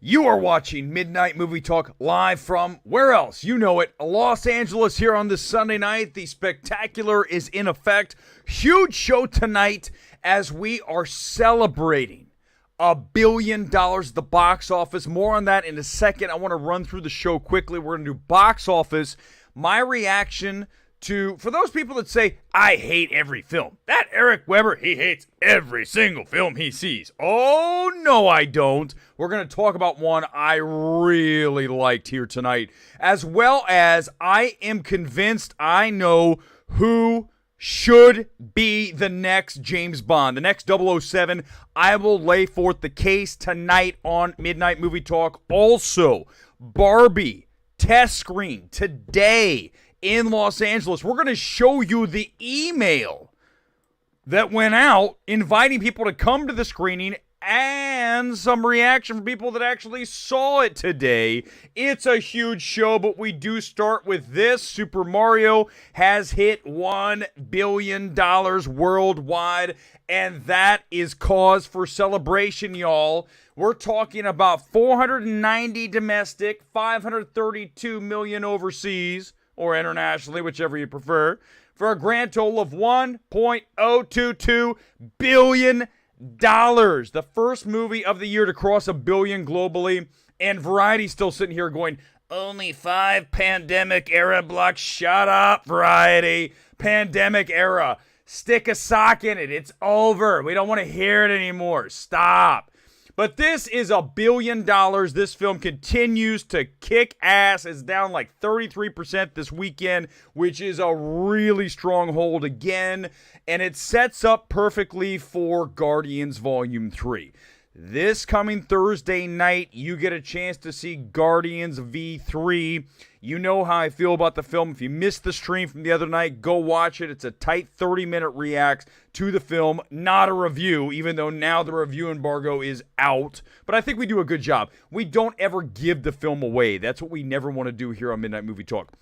You are watching Midnight Movie Talk live from where else? You know it, Los Angeles here on this Sunday night. The spectacular is in effect. Huge show tonight as we are celebrating $1 billion at the box office. More on that in a second. I want to run through the show quickly. We're going to do box office. My reaction to, for those people that say, I hate every film. That Erick Weber, he hates every single film he sees. Oh, no, I don't. We're going to talk about one I really liked here tonight, as well as I am convinced I know who should be the next James Bond, the next 007. I will lay forth the case tonight on Midnight Movie Talk. Also, Barbie test screen today in Los Angeles. We're going to show you the email that went out inviting people to come to the screening and some reaction from people that actually saw it today. It's a huge show, but we do start with this. Super Mario has hit $1 billion worldwide, and that is cause for celebration, y'all. We're talking about 490 domestic, 532 million overseas, or internationally, whichever you prefer, for a grand total of $1.022 billion. The first movie of the year to cross $1 billion globally, and Variety's still sitting here going, only 5 pandemic era blocks. Shut up, Variety. Pandemic era. Stick a sock in it. It's over. We don't want to hear it anymore. Stop. But this is $1 billion. This film continues to kick ass. It's down like 33% this weekend, which is a really strong hold again. And it sets up perfectly for Guardians Volume 3. This coming Thursday night, you get a chance to see Guardians V3. You know how I feel about the film. If you missed the stream from the other night, go watch it. It's a tight 30-minute react to the film, not a review, even though now the review embargo is out. But I think we do a good job. We don't ever give the film away. That's what we never want to do here on Midnight Movie Talk.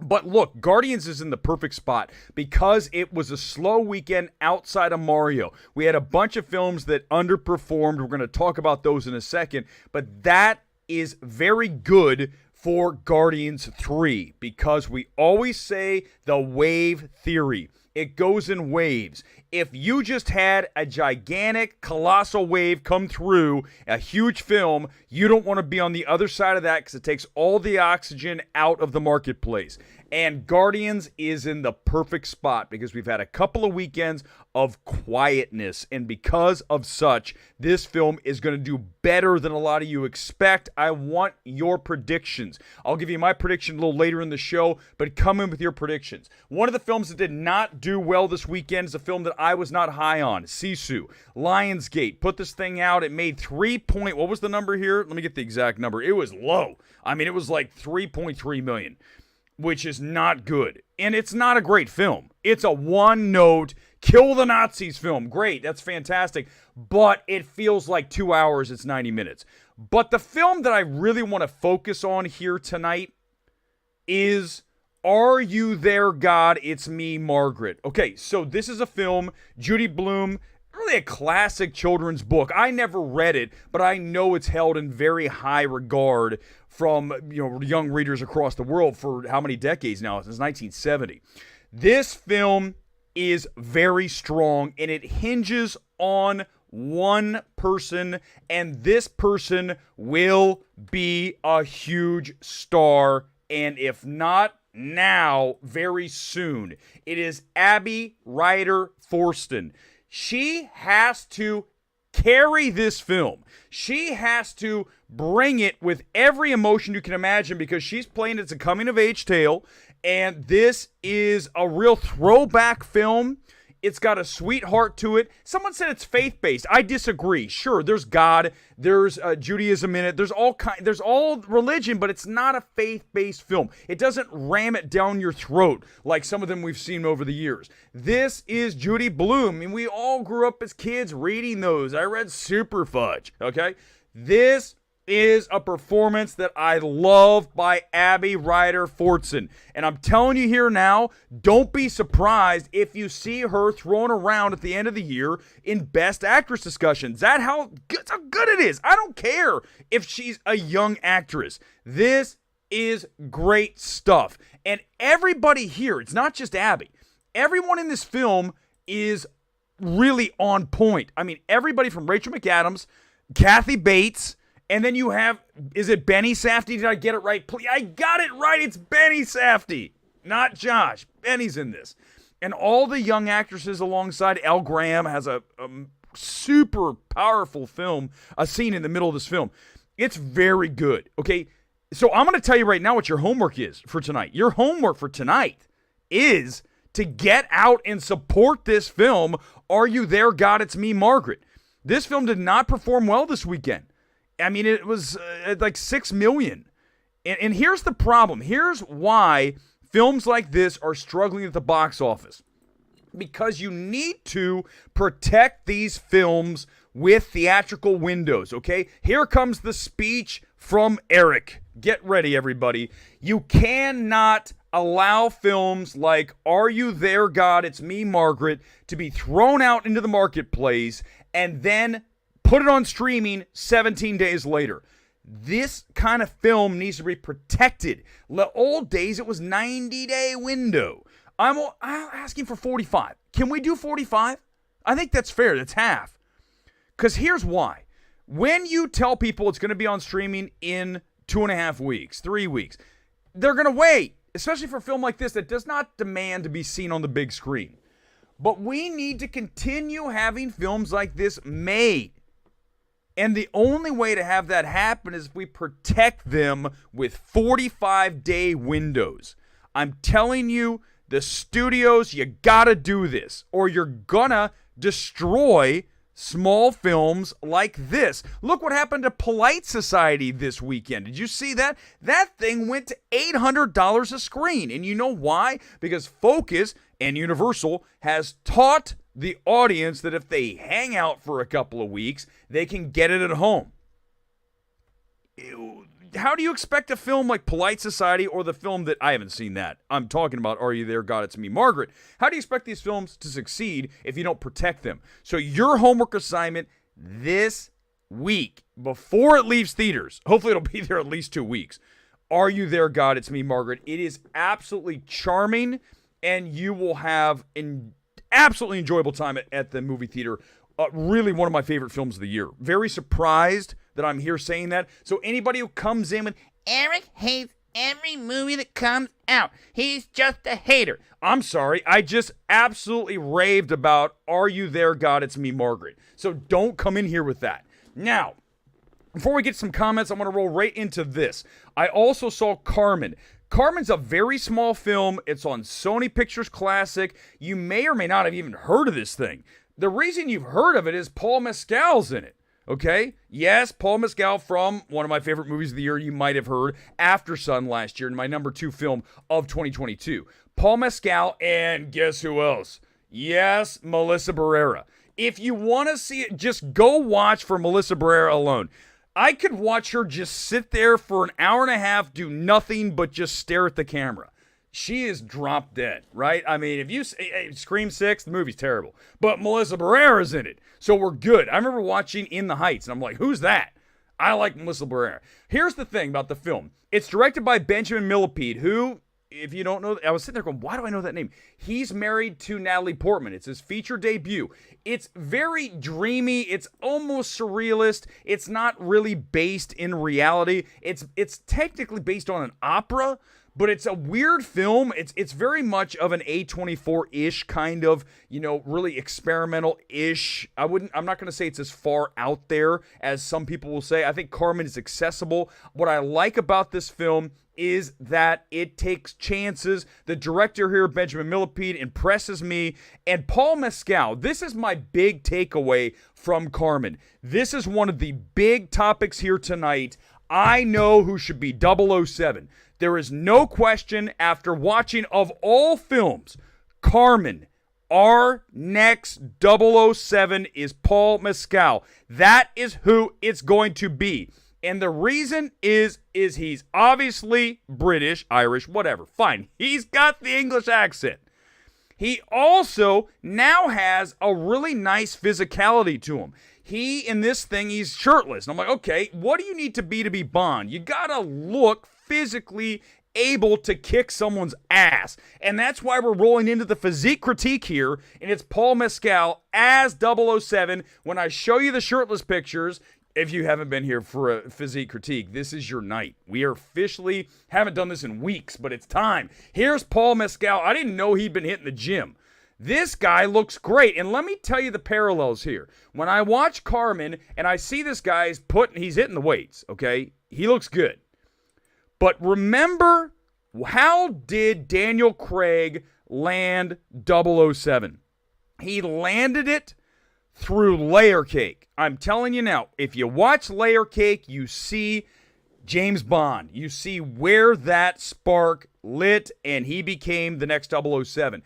But look, Guardians is in the perfect spot because it was a slow weekend outside of Mario. We had a bunch of films that underperformed. We're going to talk about those in a second. But that is very good for Guardians 3 because we always say the wave theory. It goes in waves. If you just had a gigantic, colossal wave come through, a huge film, you don't want to be on the other side of that because it takes all the oxygen out of the marketplace. And Guardians is in the perfect spot because we've had a couple of weekends of quietness. And because of such, this film is going to do better than a lot of you expect. I want your predictions. I'll give you my prediction a little later in the show, but come in with your predictions. One of the films that did not do well this weekend is a film that I was not high on. Sisu. Lionsgate put this thing out. It made what was the number here? Let me get the exact number. It was low. I mean, it was like 3.3 million. Which is not good. And it's not a great film. It's a one-note, kill the Nazis film. Great, that's fantastic. But it feels like 2 hours, it's 90 minutes. But the film that I really want to focus on here tonight is Are You There, God? It's Me, Margaret. Okay, so this is a film, Judy Blume, really a classic children's book. I never read it, but I know it's held in very high regard from young readers across the world for how many decades now? Since 1970. This film is very strong, and it hinges on one person, and this person will be a huge star, and if not now, very soon. It is Abby Ryder Forston. She has to carry this film. She has to bring it with every emotion you can imagine because she's playing it's a coming-of-age tale, and this is a real throwback film. It's got a sweet heart to it. Someone said it's faith-based. I disagree. Sure, there's God, there's Judaism in it, there's all religion, but it's not a faith-based film. It doesn't ram it down your throat like some of them we've seen over the years. This is Judy Blume. I mean, we all grew up as kids reading those. I read Super Fudge, okay? This is a performance that I love by Abby Ryder Fortson. And I'm telling you here now, don't be surprised if you see her thrown around at the end of the year in Best Actress discussions. That's how good it is. I don't care if she's a young actress. This is great stuff. And everybody here, it's not just Abby, everyone in this film is really on point. I mean, everybody from Rachel McAdams, Kathy Bates, and then you have, is it Benny Safdie? Did I get it right? Please, I got it right. It's Benny Safdie, not Josh. Benny's in this. And all the young actresses alongside. Elle Graham has a super powerful a scene in the middle of this film. It's very good, okay? So I'm going to tell you right now what your homework is for tonight. Your homework for tonight is to get out and support this film, Are You There, God? It's Me, Margaret. This film did not perform well this weekend. I mean, it was like 6 million. And here's the problem. Here's why films like this are struggling at the box office. Because you need to protect these films with theatrical windows, okay? Here comes the speech from Erick. Get ready, everybody. You cannot allow films like Are You There, God? It's Me, Margaret, to be thrown out into the marketplace and then put it on streaming 17 days later. This kind of film needs to be protected. The old days, it was 90-day window. I'm asking for 45. Can we do 45? I think that's fair. That's half. Because here's why. When you tell people it's going to be on streaming in 2.5 weeks, 3 weeks, they're going to wait, especially for a film like this that does not demand to be seen on the big screen. But we need to continue having films like this made. And the only way to have that happen is if we protect them with 45-day windows. I'm telling you, the studios, you gotta do this, or you're gonna destroy small films like this. Look what happened to Polite Society this weekend. Did you see that? That thing went to $800 a screen. And you know why? Because Focus and Universal has taught the audience that if they hang out for a couple of weeks, they can get it at home. How do you expect a film like Polite Society, or the film that I haven't seen that I'm talking about, Are You There, God? It's Me, Margaret? How do you expect these films to succeed if you don't protect them? So your homework assignment this week, before it leaves theaters, hopefully it'll be there at least 2 weeks. Are You There, God? It's Me, Margaret. It is absolutely charming, and you will have an absolutely enjoyable time at the movie theater. Really one of my favorite films of the year. Very surprised that I'm here saying that. So anybody who comes in with, Erick hates every movie that comes out, he's just a hater. I'm sorry. I just absolutely raved about Are You There, God? It's Me, Margaret. So don't come in here with that. Now, before we get some comments, I'm going to roll right into this. I also saw Carmen. Carmen's a very small film. It's on Sony Pictures Classic. You may or may not have even heard of this thing. The reason you've heard of it is Paul Mescal's in it, okay? Yes, Paul Mescal from one of my favorite movies of the year you might have heard, After Sun last year, my number 2 film of 2022. Paul Mescal, and guess who else? Yes, Melissa Barrera. If you want to see it, just go watch for Melissa Barrera alone. I could watch her just sit there for an hour and a half, do nothing but just stare at the camera. She is drop dead, right? I mean, if you Scream 6, the movie's terrible. But Melissa Barrera's in it, so we're good. I remember watching In the Heights, and I'm like, who's that? I like Melissa Barrera. Here's the thing about the film. It's directed by Benjamin Millepied, who, if you don't know, I was sitting there going, why do I know that name? He's married to Natalie Portman. It's his feature debut. It's very dreamy. It's almost surrealist. It's not really based in reality. It's technically based on an opera, but it's a weird film. It's very much of an A24-ish kind of, really experimental-ish. I'm not going to say it's as far out there as some people will say. I think Carmen is accessible. What I like about this film is that it takes chances. The director here, Benjamin Millepied, impresses me. And Paul Mescal, this is my big takeaway from Carmen. This is one of the big topics here tonight. I know who should be 007. There is no question, after watching, of all films, Carmen, our next 007 is Paul Mescal. That is who it's going to be. And the reason is he's obviously British, Irish, whatever. Fine. He's got the English accent. He also now has a really nice physicality to him. He, in this thing, he's shirtless. And I'm like, okay, what do you need to be Bond? You gotta look physically able to kick someone's ass. And that's why we're rolling into the physique critique here. And it's Paul Mescal as 007. When I show you the shirtless pictures, if you haven't been here for a physique critique, this is your night. We are officially, haven't done this in weeks, but it's time. Here's Paul Mescal. I didn't know he'd been hitting the gym. This guy looks great. And let me tell you the parallels here. When I watch Carmen and I see this guy's he's hitting the weights, okay? He looks good. But remember, how did Daniel Craig land 007? He landed it through layer cake. I'm telling you now, if you watch layer cake, you see James Bond. You see where that spark lit and he became the next 007.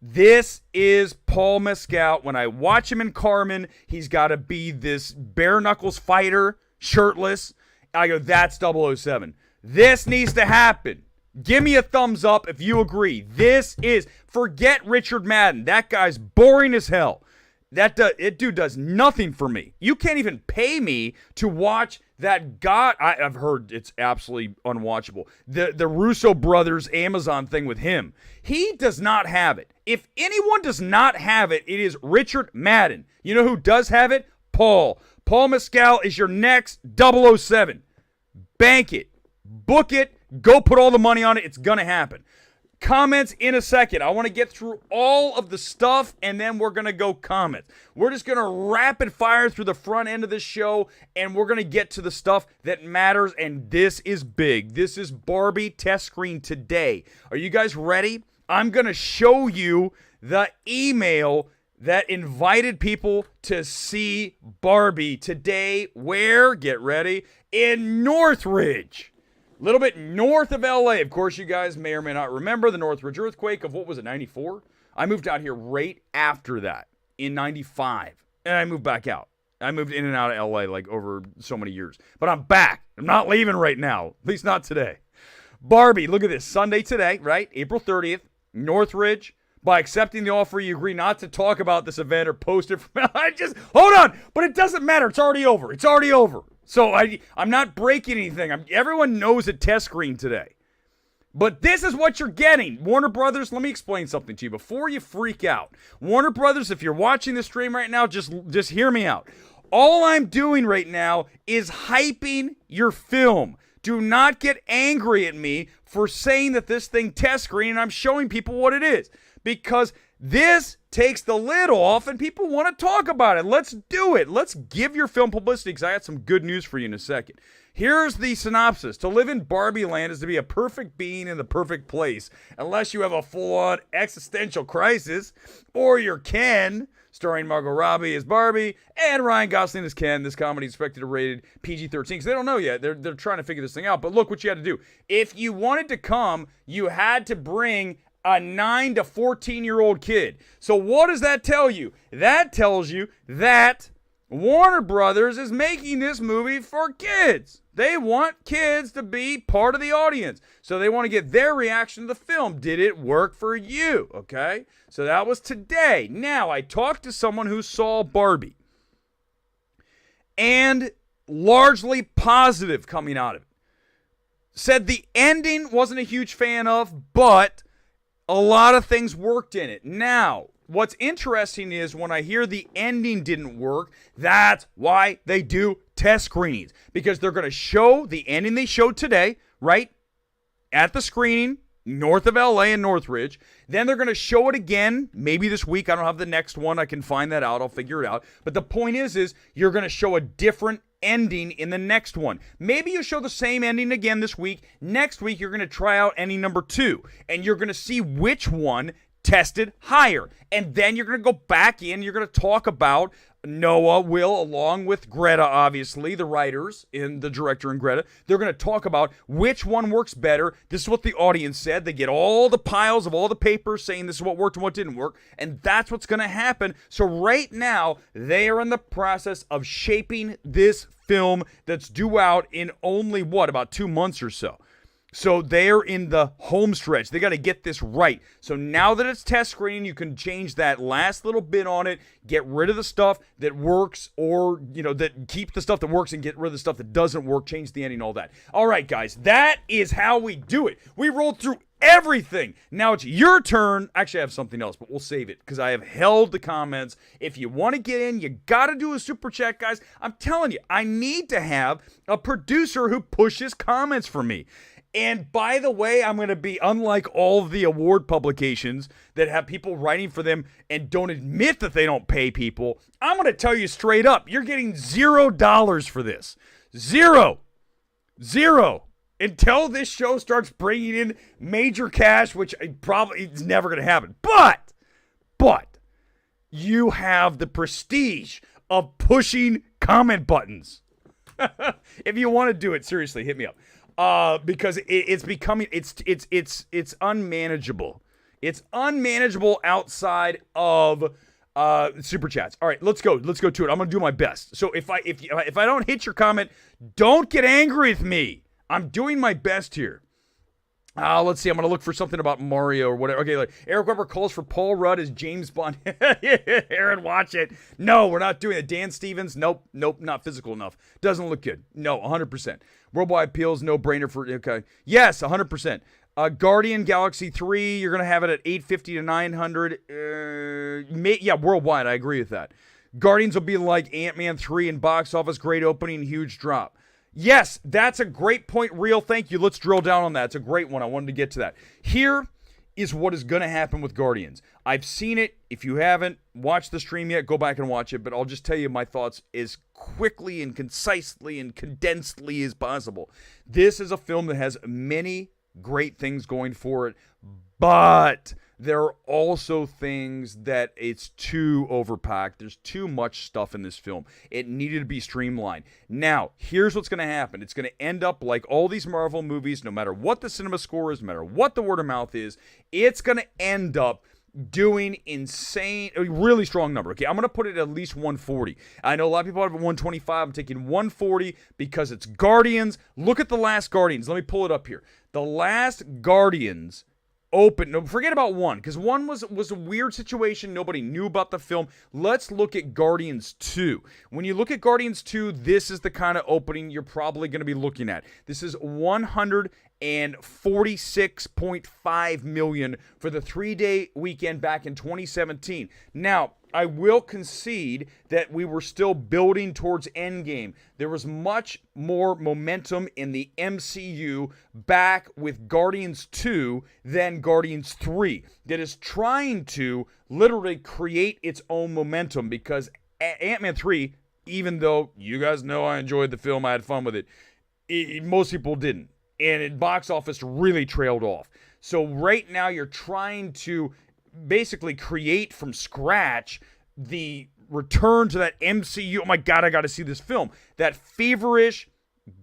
This is Paul Mescal. When I watch him in Carmen, he's got to be this bare knuckles fighter, shirtless. I go, that's 007. This needs to happen. Give me a thumbs up if you agree. Forget Richard Madden. That guy's boring as hell. Dude does nothing for me. You can't even pay me to watch that god. I've heard it's absolutely unwatchable. The Russo brothers Amazon thing with him. He does not have it. If anyone does not have it, it is Richard Madden. You know who does have it? Paul. Paul Mescal is your next 007. Bank it. Book it. Go put all the money on it. It's going to happen. Comments in a second. I want to get through all of the stuff, and then we're going to go comments. We're just going to rapid fire through the front end of this show, and we're going to get to the stuff that matters, and this is big. This is Barbie test screen today. Are you guys ready? I'm going to show you the email that invited people to see Barbie today. Where? Get ready. In Northridge. A little bit north of LA. Of course, you guys may or may not remember the Northridge earthquake of, 94? I moved out here right after that in 95. And I moved back out. I moved in and out of LA like over so many years. But I'm back. I'm not leaving right now. At least not today. Barbie, look at this. Sunday today, right? April 30th, Northridge. By accepting the offer, you agree not to talk about this event or post it. Hold on. But it doesn't matter. It's already over. It's already over. So I'm not breaking anything. Everyone knows a test screen today. But this is what you're getting. Warner Brothers, let me explain something to you before you freak out. Warner Brothers, if you're watching the stream right now, just hear me out. All I'm doing right now is hyping your film. Do not get angry at me for saying that this thing test screen and I'm showing people what it is. Because this takes the lid off and people want to talk about it. Let's do it. Let's give your film publicity because I got some good news for you in a second. Here's the synopsis. To live in Barbie land is to be a perfect being in the perfect place. Unless you have a full-on existential crisis. Or you're Ken, starring Margot Robbie as Barbie and Ryan Gosling as Ken. This comedy is expected to rated PG-13 because they don't know yet. They're trying to figure this thing out. But look what you had to do. If you wanted to come, you had to bring a 9 to 14-year-old kid. So what does that tell you? That tells you that Warner Brothers is making this movie for kids. They want kids to be part of the audience. So they want to get their reaction to the film. Did it work for you? Okay? So that was today. Now, I talked to someone who saw Barbie. And largely positive coming out of it. Said the ending wasn't a huge fan of, but a lot of things worked in it. Now, what's interesting is when I hear the ending didn't work, that's why they do test screenings. Because they're going to show the ending they showed today, right? At the screening, north of LA and Northridge. Then they're going to show it again, maybe this week. I don't have the next one. I can find that out. I'll figure it out. But the point is you're going to show a different ending in the next one. Maybe you show the same ending again this week. Next week, you're going to try out ending number 2. And you're going to see which one tested higher. And then you're going to go back in, you're going to talk about Noah will, along with Greta, obviously, the writers and the director and Greta, they're going to talk about which one works better. This is what the audience said. They get all the piles of all the papers saying this is what worked and what didn't work, and that's what's going to happen. So right now, they are in the process of shaping this film that's due out in only, about 2 months or so. So they're in the home stretch. They got to get this right. So now that it's test screening, you can change that last little bit on it, get rid of the stuff that works, or, that keep the stuff that works and get rid of the stuff that doesn't work, change the ending, all that. All right, guys, that is how we do it. We rolled through everything. Now it's your turn. Actually, I have something else, but we'll save it because I have held the comments. If you want to get in, you got to do a super chat, guys. I'm telling you, I need to have a producer who pushes comments for me. And by the way, I'm going to be unlike all of the award publications that have people writing for them and don't admit that they don't pay people. I'm going to tell you straight up, you're getting $0 for this. Zero. Until this show starts bringing in major cash, which probably is never going to happen. But you have the prestige of pushing comment buttons. If you want to do it, seriously, hit me up. Because it's becoming, it's unmanageable. It's unmanageable outside of super chats. All right, let's go to it. I'm gonna do my best. So if I don't hit your comment, don't get angry with me. I'm doing my best here. Let's see. I'm going to look for something about Mario or whatever. Okay, like Eric Weber calls for Paul Rudd as James Bond. Aaron, watch it. No, we're not doing it. Dan Stevens, nope, not physical enough. Doesn't look good. No, 100%. Worldwide appeals, no brainer for, okay. Yes, 100%. Guardian Galaxy 3, you're going to have it at 850 to 900. Yeah, worldwide, I agree with that. Guardians will be like Ant-Man 3 in box office, great opening, huge drop. Yes, that's a great point, Real. Thank you. Let's drill down on that. It's a great one. I wanted to get to that. Here is what is going to happen with Guardians. I've seen it. If you haven't watched the stream yet, go back and watch it. But I'll just tell you my thoughts as quickly and concisely and condensedly as possible. This is a film that has many great things going for it, but there are also things that it's too overpacked. There's too much stuff in this film. It needed to be streamlined. Now, here's what's going to happen. It's going to end up like all these Marvel movies, no matter what the cinema score is, no matter what the word of mouth is, it's going to end up doing insane, a really strong number. Okay, I'm going to put it at least 140. I know a lot of people have 125. I'm taking 140 because it's Guardians. Look at the last Guardians. Let me pull it up here. The last Guardians open. No, forget about one, because one was a weird situation. Nobody knew about the film. Let's look at Guardians 2. When you look at Guardians 2, this is the kind of opening you're probably going to be looking at. This is $146.5 million for the 3-day weekend back in 2017. Now, I will concede that we were still building towards Endgame. There was much more momentum in the MCU back with Guardians 2 than Guardians 3. That is trying to literally create its own momentum, because Ant-Man 3, even though you guys know I enjoyed the film, I had fun with it, most people didn't. And in box office really trailed off. So right now you're trying to basically create from scratch the return to that MCU. Oh my God, I got to see this film. That feverish,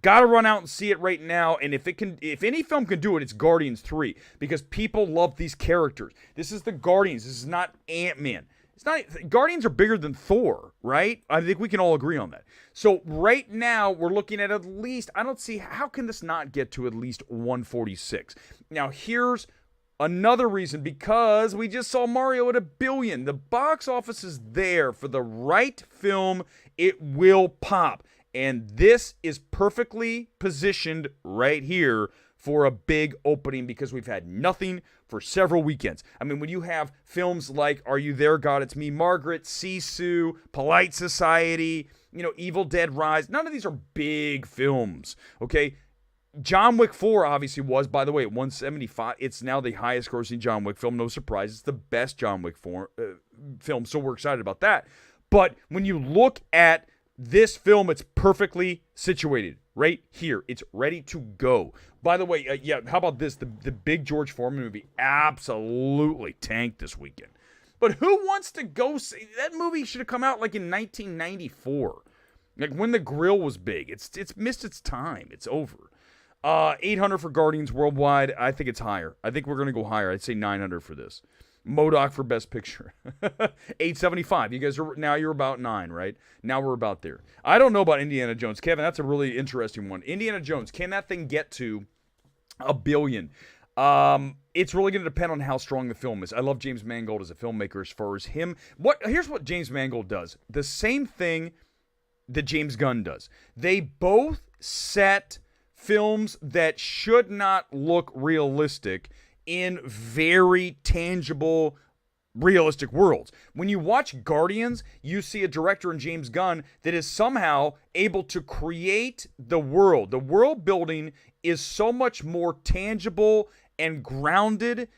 got to run out and see it right now. And if any film can do it, it's Guardians 3, because people love these characters. This is the Guardians. This is not Ant-Man. Guardians are bigger than Thor, right? I think we can all agree on that. So right now we're looking at least, I don't see, how can this not get to at least 146? Now here's another reason, because we just saw Mario at $1 billion. The box office is there for the right film. It will pop. And this is perfectly positioned right here for a big opening, because we've had nothing for several weekends. I mean, when you have films like Are You There, God? It's Me, Margaret, Sisu, Polite Society, Evil Dead Rise, none of these are big films, okay? John Wick 4 obviously was, by the way, at 175. It's now the highest grossing John Wick film. No surprise. It's the best John Wick film, so we're excited about that. But when you look at This film, it's perfectly situated right here. It's ready to go. By the way, how about this? The big George Foreman movie absolutely tanked this weekend. But who wants to go see that movie? Should have come out like in 1994, like when the grill was big. It's missed its time. It's over. 800 for Guardians worldwide. I think it's higher. I think we're gonna go higher. I'd say 900 for this. MODOK for Best Picture. 875. You guys you're about 9, right? Now we're about there. I don't know about Indiana Jones. Kevin, that's a really interesting one. Indiana Jones, can that thing get to $1 billion? It's really going to depend on how strong the film is. I love James Mangold as a filmmaker as far as him. Here's what James Mangold does. The same thing that James Gunn does. They both set films that should not look realistic in very tangible, realistic worlds. When you watch Guardians, you see a director in James Gunn that is somehow able to create the world. The world building is so much more tangible and grounded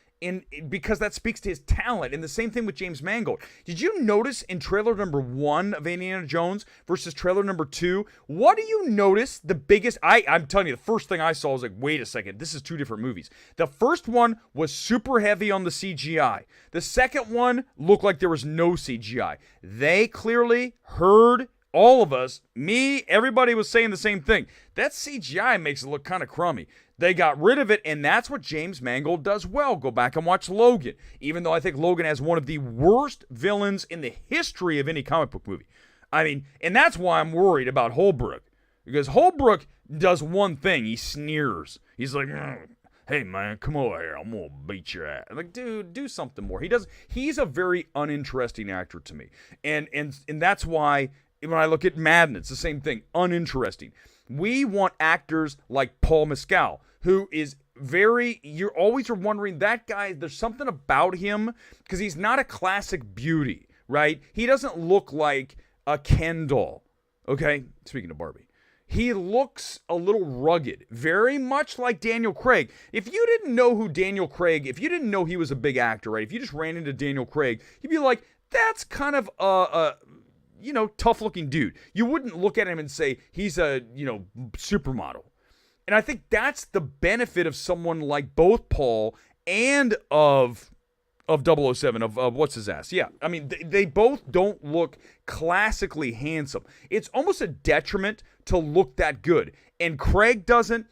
because that speaks to his talent. And the same thing with James Mangold. Did you notice in trailer number 1 of Indiana Jones versus trailer number 2? What do you notice the biggest? I'm telling you, the first thing I saw was like, wait a second, this is 2 different movies. The first one was super heavy on the CGI. The second one looked like there was no CGI. They clearly heard all of us, me, everybody was saying the same thing. That CGI makes it look kind of crummy. They got rid of it, and that's what James Mangold does well. Go back and watch Logan, even though I think Logan has one of the worst villains in the history of any comic book movie. I mean, and that's why I'm worried about Holbrook, because Holbrook does one thing. He sneers. He's like, hey, man, come over here. I'm going to beat your ass. I'm like, dude, do something more. He's a very uninteresting actor to me, and that's why when I look at Madden, it's the same thing, uninteresting. We want actors like Paul Mescal, who is you're always wondering, that guy, there's something about him, because he's not a classic beauty, right? He doesn't look like a Ken doll, okay? Speaking of Barbie. He looks a little rugged, very much like Daniel Craig. If you didn't know who Daniel Craig, if you didn't know he was a big actor, right? If you just ran into Daniel Craig, you'd be like, that's kind of a tough-looking dude. You wouldn't look at him and say he's a, supermodel. And I think that's the benefit of someone like both Paul and of 007, of what's his ass. Yeah, I mean, they both don't look classically handsome. It's almost a detriment to look that good. And Craig doesn't,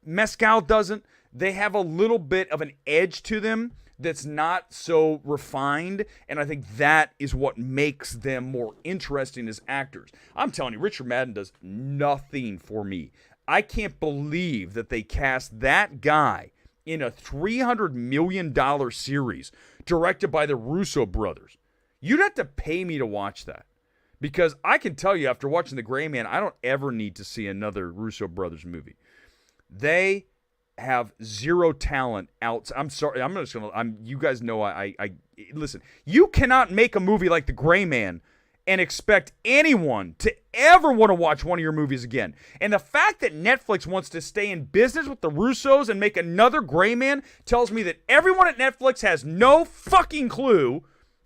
Mescal doesn't. They have a little bit of an edge to them that's not so refined, and I think that is what makes them more interesting as actors. I'm telling you, Richard Madden does nothing for me. I can't believe that they cast that guy in a $300 million series directed by the Russo brothers. You'd have to pay me to watch that, because I can tell you, after watching The Gray Man, I don't ever need to see another Russo brothers movie. They have zero talent out. I'm sorry. You guys know I listen. You cannot make a movie like The Gray Man and expect anyone to ever want to watch one of your movies again. And the fact that Netflix wants to stay in business with the Russos and make another Gray Man tells me that everyone at Netflix has no fucking clue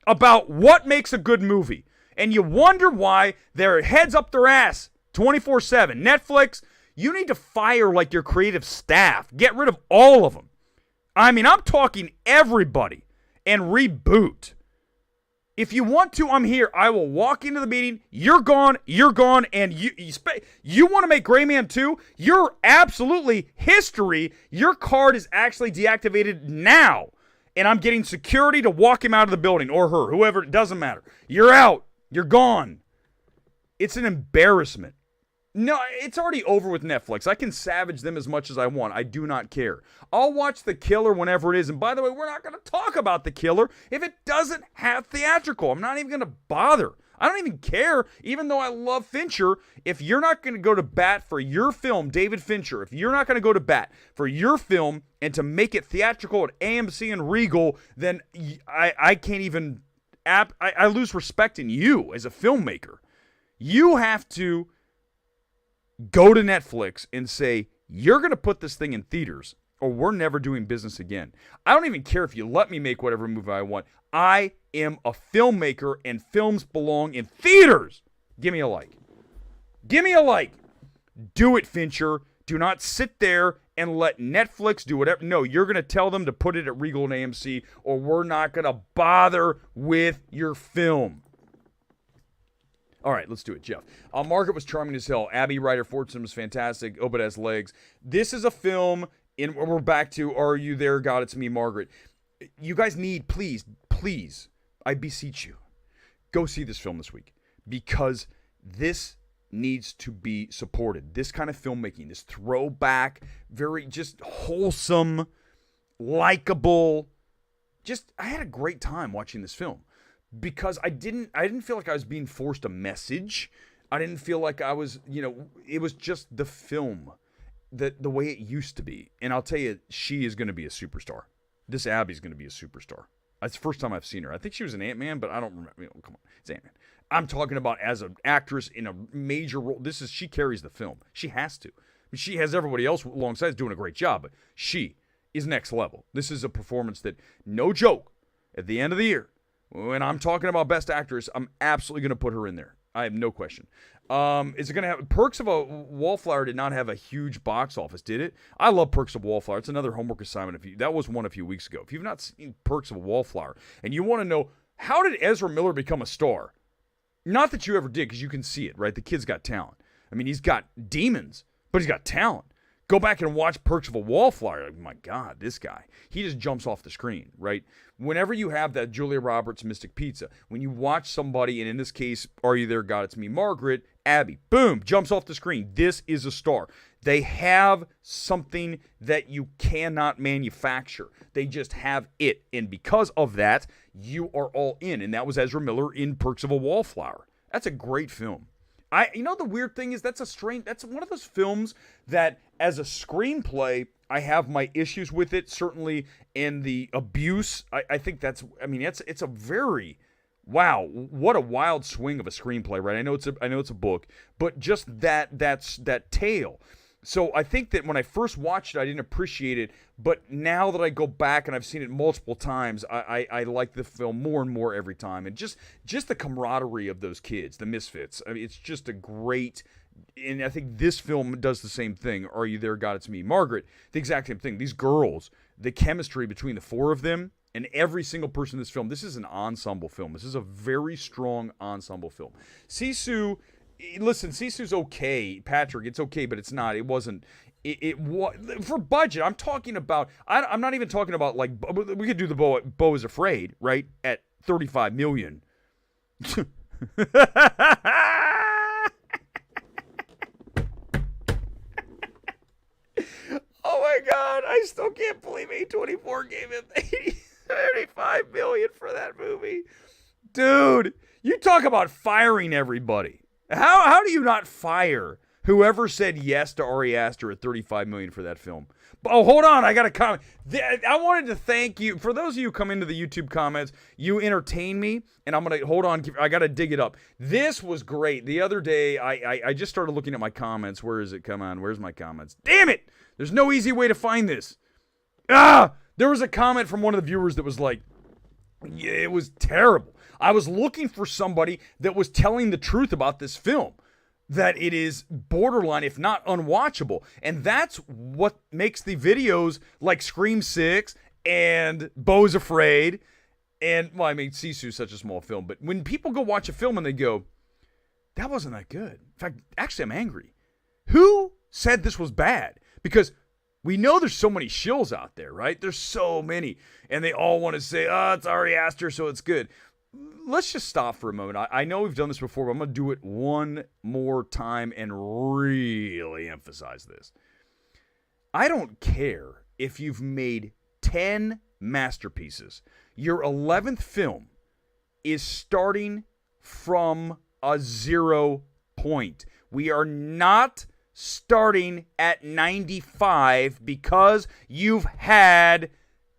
about what makes a good movie. And you wonder why their heads up their ass 24/7. Netflix, you need to fire like your creative staff. Get rid of all of them. I mean, I'm talking everybody, and reboot. If you want to, I'm here. I will walk into the meeting. You're gone, and you want to make Gray Man 2? You're absolutely history. Your card is actually deactivated now, and I'm getting security to walk him out of the building, or her, whoever, it doesn't matter. You're out. You're gone. It's an embarrassment. No, it's already over with Netflix. I can savage them as much as I want. I do not care. I'll watch The Killer whenever it is. And by the way, we're not going to talk about The Killer if it doesn't have theatrical. I'm not even going to bother. I don't even care, even though I love Fincher. If you're not going to go to bat for your film, David Fincher, if you're not going to go to bat for your film and to make it theatrical at AMC and Regal, then I can't even, I lose respect in you as a filmmaker. You have to go to Netflix and say, you're going to put this thing in theaters or we're never doing business again. I don't even care if you let me make whatever movie I want. I am a filmmaker and films belong in theaters. Give me a like. Give me a like. Do it, Fincher. Do not sit there and let Netflix do whatever. No, you're going to tell them to put it at Regal and AMC, or we're not going to bother with your film. All right, let's do it, Jeff. Margaret was charming as hell. Abby Ryder Fortson was fantastic. Obed has legs. This is a film, and we're back to Are You There, God? It's Me, Margaret. You guys need, please, I beseech you, go see this film this week, because this needs to be supported. This kind of filmmaking, this throwback, very just wholesome, likable. I had a great time watching this film. Because I didn't feel like I was being forced a message. I didn't feel like I was, it was just the film, the way it used to be. And I'll tell you, she is going to be a superstar. This Abby's going to be a superstar. That's the first time I've seen her. I think she was an Ant-Man, but I don't remember. Come on, it's Ant-Man. I'm talking about as an actress in a major role. She carries the film. She has to. She has everybody else alongside doing a great job, but she is next level. This is a performance that, no joke, at the end of the year, when I'm talking about Best Actress, I'm absolutely going to put her in there. I have no question. Is it going to have... Perks of a Wallflower did not have a huge box office, did it? I love Perks of a Wallflower. It's another homework assignment. That was one a few weeks ago. If you've not seen Perks of a Wallflower, and you want to know, how did Ezra Miller become a star? Not that you ever did, because you can see it, right? The kid's got talent. I mean, he's got demons, but he's got talent. Go back and watch Perks of a Wallflower. Like, my God, this guy. He just jumps off the screen, right? Whenever you have that Julia Roberts Mystic Pizza, when you watch somebody, and in this case, Are You There, God? It's Me, Margaret, Abby, boom, jumps off the screen. This is a star. They have something that you cannot manufacture. They just have it. And because of that, you are all in. And that was Ezra Miller in Perks of a Wallflower. That's a great film. The weird thing is that's one of those films that as a screenplay, I have my issues with it, certainly in the abuse. I think it's a very, wow, what a wild swing of a screenplay, right? I know it's a book, but just that tale. So I think that when I first watched it, I didn't appreciate it, but now that I go back and I've seen it multiple times, I like the film more and more every time. And just the camaraderie of those kids, the misfits. I mean, it's just a great, and I think this film does the same thing. Are You There, God? It's Me, Margaret. The exact same thing. These girls, the chemistry between the four of them, and every single person in this film, this is an ensemble film. This is a very strong ensemble film. Sisu... Listen, Sisu's okay, Patrick. It's okay, but it's not. It wasn't. It was for budget. I'm talking about. I'm not even talking about like we could do the Beau is Afraid, right? At $35 million. Oh my God! I still can't believe A24 gave him $35 million for that movie, dude. You talk about firing everybody. How do you not fire whoever said yes to Ari Aster at $35 million for that film? Oh, hold on. I got a comment. I wanted to thank you. For those of you who come into the YouTube comments, you entertain me, and I'm going to, hold on. I got to dig it up. This was great. The other day, I just started looking at my comments. Where is it? Come on. Where's my comments? Damn it. There's no easy way to find this. There was a comment from one of the viewers that was like, yeah, it was terrible. I was looking for somebody that was telling the truth about this film, that it is borderline, if not unwatchable. And that's what makes the videos like Scream 6 and Beau's Afraid. And, well, I mean, Sisu is such a small film. But when people go watch a film and they go, that wasn't that good. In fact, actually, I'm angry. Who said this was bad? Because we know there's so many shills out there, right? There's so many. And they all want to say, it's Ari Aster, so it's good. Let's just stop for a moment. I know we've done this before, but I'm going to do it one more time and really emphasize this. I don't care if you've made 10 masterpieces. Your 11th film is starting from a 0 point. We are not starting at 95 because you've had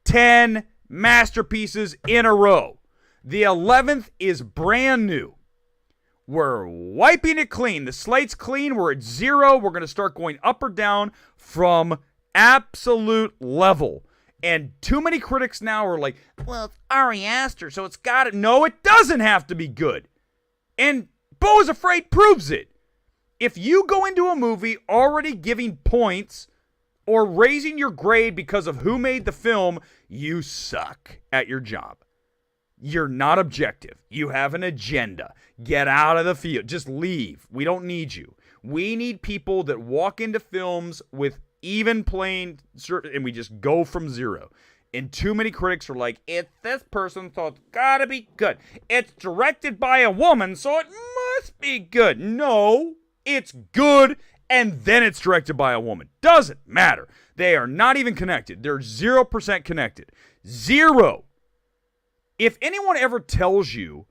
10 masterpieces in a row. The 11th is brand new. We're wiping it clean. The slate's clean. We're at 0. We're going to start going up or down from absolute level. And too many critics now are like, well, it's Ari Aster, so it's got to... No, it doesn't have to be good. And Beau is Afraid proves it. If you go into a movie already giving points or raising your grade because of who made the film, you suck at your job. You're not objective. You have an agenda. Get out of the field. Just leave. We don't need you. We need people that walk into films with even playing, and we just go from zero. And too many critics are like, it's this person, so it's gotta be good. It's directed by a woman, so it must be good. No, it's good, and then it's directed by a woman. Doesn't matter. They are not even connected. They're 0% connected. Zero. If anyone ever tells you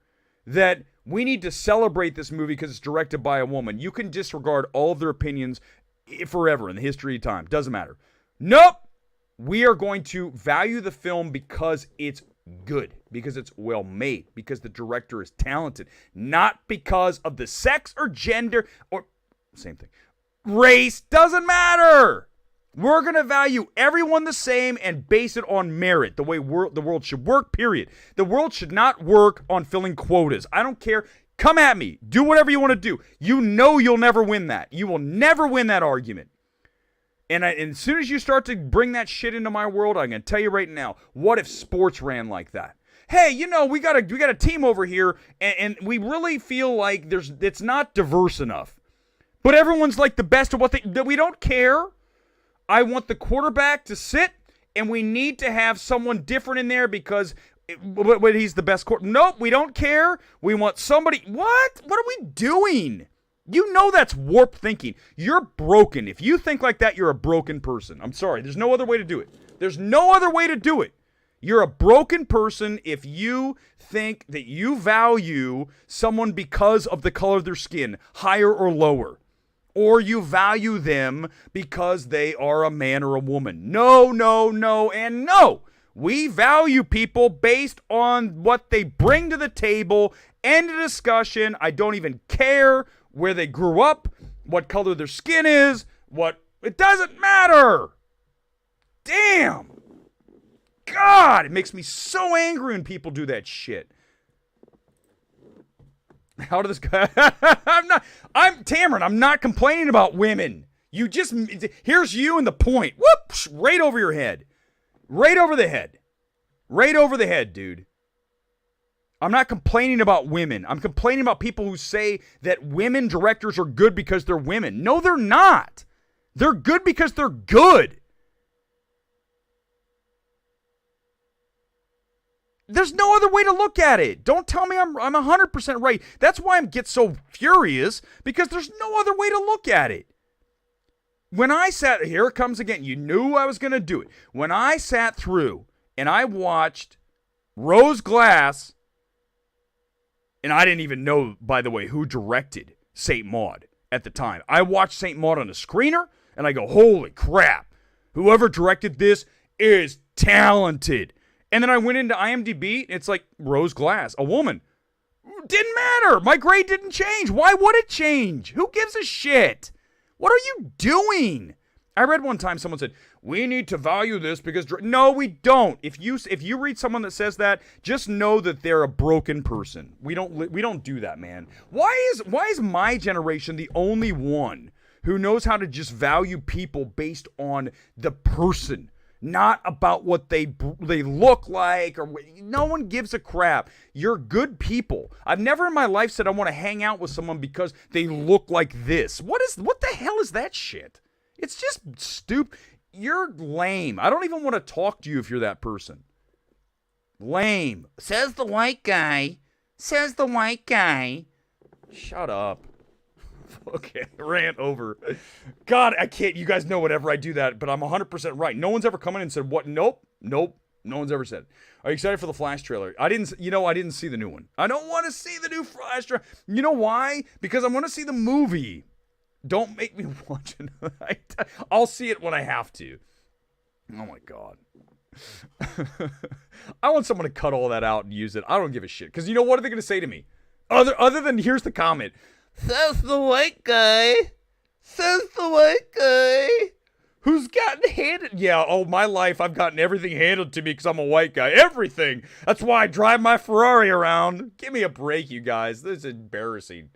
that we need to celebrate this movie because it's directed by a woman, you can disregard all of their opinions forever in the history of time. Doesn't matter. Nope. We are going to value the film because it's good, because it's well made, because the director is talented, not because of the sex or gender or same thing. Race doesn't matter. We're going to value everyone the same and base it on merit, the way the world should work, period. The world should not work on filling quotas. I don't care. Come at me. Do whatever you want to do. You know you'll never win that. You will never win that argument. And as soon as you start to bring that shit into my world, I'm going to tell you right now, what if sports ran like that? Hey, you know, we got a team over here, and we really feel like it's not diverse enough. But everyone's like the best at what we don't care. I want the quarterback to sit, and we need to have someone different in there because he's the best quarterback. Nope, we don't care. We want somebody. What? What are we doing? You know that's warped thinking. You're broken. If you think like that, you're a broken person. I'm sorry. There's no other way to do it. There's no other way to do it. You're a broken person if you think that you value someone because of the color of their skin, higher or lower. Or you value them because they are a man or a woman. No, no, no, and no. We value people based on what they bring to the table. End of discussion. I don't even care where they grew up, what color their skin is, it doesn't matter. Damn. God, it makes me so angry when people do that shit. How did this guy? I'm Tamron. I'm not complaining about women. Here's you and the point. Whoops, right over your head. Right over the head. Right over the head, dude. I'm not complaining about women. I'm complaining about people who say that women directors are good because they're women. No, they're not. They're good because they're good. There's no other way to look at it. Don't tell me I'm 100% right. That's why I get so furious, because there's no other way to look at it. When I sat, here it comes again. You knew I was going to do it. When I sat through and I watched Rose Glass, and I didn't even know, by the way, who directed St. Maud at the time. I watched St. Maud on a screener, and I go, holy crap. Whoever directed this is talented. And then I went into IMDb, and it's like, Rose Glass, a woman. Didn't matter. My grade didn't change. Why would it change? Who gives a shit? What are you doing? I read one time someone said, we need to value this because... No, we don't. If you read someone that says that, just know that they're a broken person. We don't do that, man. Why is my generation the only one who knows how to just value people based on the person, not about what they look like? Or no one gives a crap. You're good people. I've never in my life said I want to hang out with someone because they look like this. What the hell is that shit? It's just stupid. You're lame. I don't even want to talk to you if you're that person. Lame. Says the white guy. Says the white guy. Shut up. Okay, rant over. God, I can't. You guys know whenever I do that, but I'm 100% right. No one's ever come in and said, what? Nope. No one's ever said. Are you excited for the Flash trailer? I didn't see the new one. I don't want to see the new Flash trailer. You know why? Because I want to see the movie. Don't make me watch it. I'll see it when I have to. Oh my God. I want someone to cut all that out and use it. I don't give a shit. Because you know what are they going to say to me? Other than, here's the comment. Says the white guy. Says the white guy. Who's gotten handed... Yeah, my life, I've gotten everything handed to me because I'm a white guy. Everything. That's why I drive my Ferrari around. Give me a break, you guys. This is embarrassing.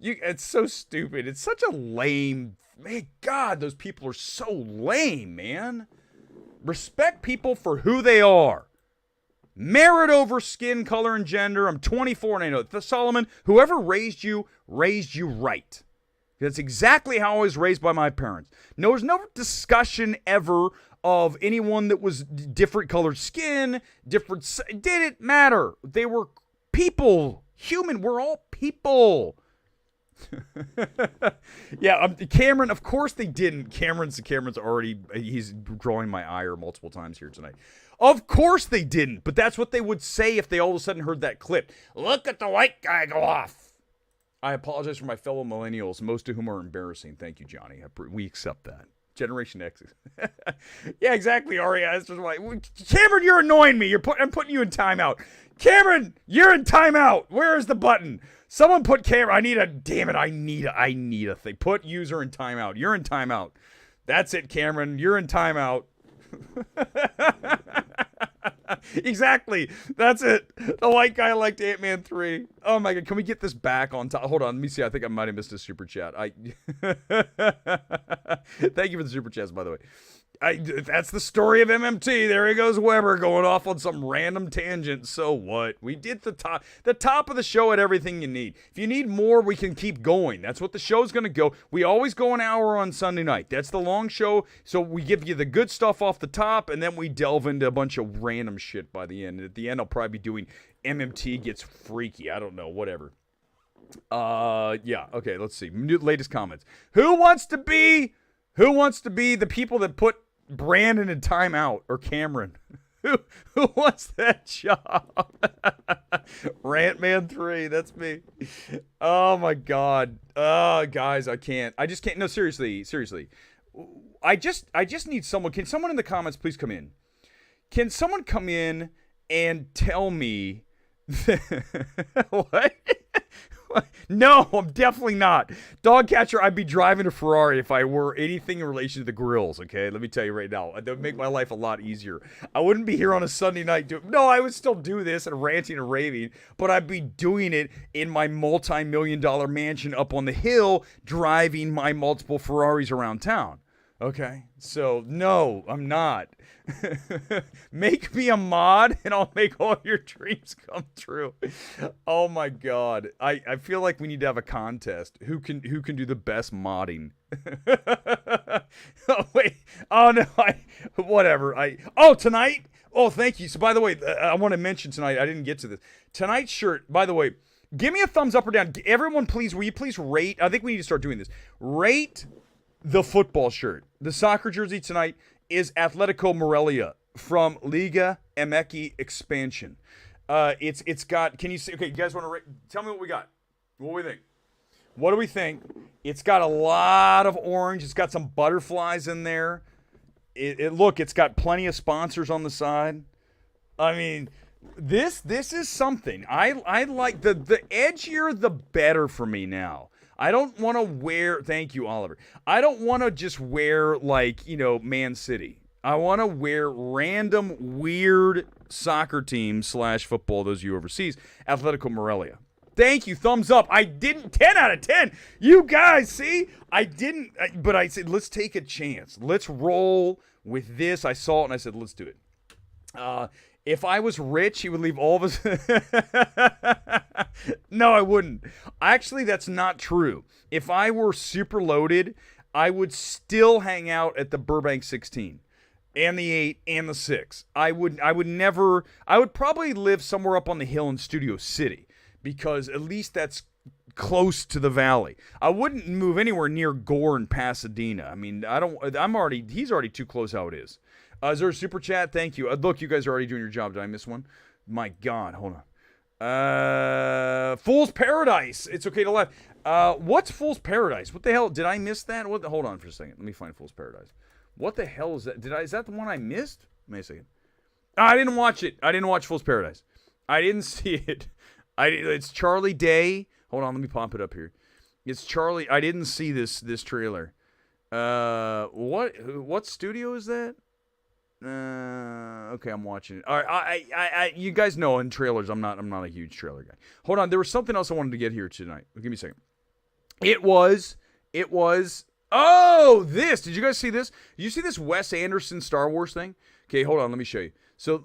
It's so stupid. It's such a lame. Man, God, those people are so lame, man. Respect people for who they are. Merit over skin color and gender. I'm 24 and I know it. Solomon, whoever raised you right. That's exactly how I was raised by my parents. No, there's no discussion ever of anyone that was different colored skin, different. It didn't matter. They were people. Human. We're all people. Yeah, Cameron, of course they didn't. Cameron's already, he's drawing my ire multiple times here tonight. Of course they didn't, but that's what they would say if they all of a sudden heard that clip. Look at the white guy go off. I apologize for my fellow millennials, most of whom are embarrassing. Thank you, Johnny. We accept that. Generation X. Yeah, exactly, Ari. That's just like, Cameron, you're annoying me. I'm putting you in timeout. Cameron, you're in timeout. Where is the button? Someone put Cameron. I need a thing. Put user in timeout. You're in timeout. That's it, Cameron. You're in timeout. Exactly. That's it. The white guy liked Ant-Man 3. Oh my God. Can we get this back on top? Hold on. Let me see. I think I might have missed a super chat. Thank you for the super chats, by the way. That's the story of MMT. There he goes, Weber, going off on some random tangent. So what? We did the top of the show had everything you need. If you need more, we can keep going. That's what the show's going to go. We always go an hour on Sunday night. That's the long show. So we give you the good stuff off the top, and then we delve into a bunch of random shit by the end. And at the end, I'll probably be doing MMT gets freaky. I don't know. Whatever. Yeah. Okay, let's see. Latest comments. Who wants to be the people that put Brandon in timeout, or Cameron? Who wants that job? Rantman 3, that's me. Oh my God. Guys, I just can't. No, seriously. I just need someone. Can someone in the comments please come in? Can someone come in and tell me what? No, I'm definitely not. Dog catcher, I'd be driving a Ferrari if I were anything in relation to the grills, okay? Let me tell you right now. That would make my life a lot easier. I wouldn't be here on a Sunday night No, I would still do this and ranting and raving, but I'd be doing it in my multi-million-dollar mansion up on the hill, driving my multiple Ferraris around town. Okay? So, no, I'm not. Make me a mod and I'll make all your dreams come true. Oh my God. I feel like we need to have a contest. Who can do the best modding? Oh wait. Oh no. Whatever. Tonight? Oh, thank you. So by the way, I want to mention tonight, I didn't get to this. Tonight's shirt, by the way, give me a thumbs up or down. Everyone please, will you please rate? I think we need to start doing this. Rate the football shirt. The soccer jersey tonight is Atletico Morelia from Liga MX Expansion. It's got, can you see, okay, you guys want to rate? Tell me what we got. What do we think? It's got a lot of orange. It's got some butterflies in there. Look, it's got plenty of sponsors on the side. I mean, this is something. I like the edgier the better for me now. I don't want to wear, thank you, Oliver. I don't want to just wear Man City. I want to wear random weird soccer teams / football, those of you overseas, Atletico Morelia. Thank you, thumbs up. I didn't, 10 out of 10. You guys, see? I didn't, but I said, let's take a chance. Let's roll with this. I saw it and I said, let's do it. If I was rich, he would leave all of us. No, I wouldn't. Actually, that's not true. If I were super loaded, I would still hang out at the Burbank 16 and the 8 and the 6. I would probably live somewhere up on the hill in Studio City because at least that's close to the valley. I wouldn't move anywhere near Gore and Pasadena. I mean, he's already too close how it is. Is there a super chat? Thank you. Look, you guys are already doing your job. Did I miss one? My God, hold on. Fool's Paradise. It's okay to laugh. What's Fool's Paradise? What the hell? Did I miss that? Hold on for a second. Let me find Fool's Paradise. What the hell is that? Is that the one I missed? Wait a second. I didn't watch it. I didn't watch Fool's Paradise. I didn't see it. It's Charlie Day. Hold on, let me pop it up here. It's Charlie. I didn't see this trailer. What studio is that? Okay, I'm watching it. All right, you guys know in trailers, I'm not a huge trailer guy. Hold on, there was something else I wanted to get here tonight. Give me a second. It was. Oh, this. Did you guys see this? Did you see this Wes Anderson Star Wars thing? Okay, hold on. Let me show you. So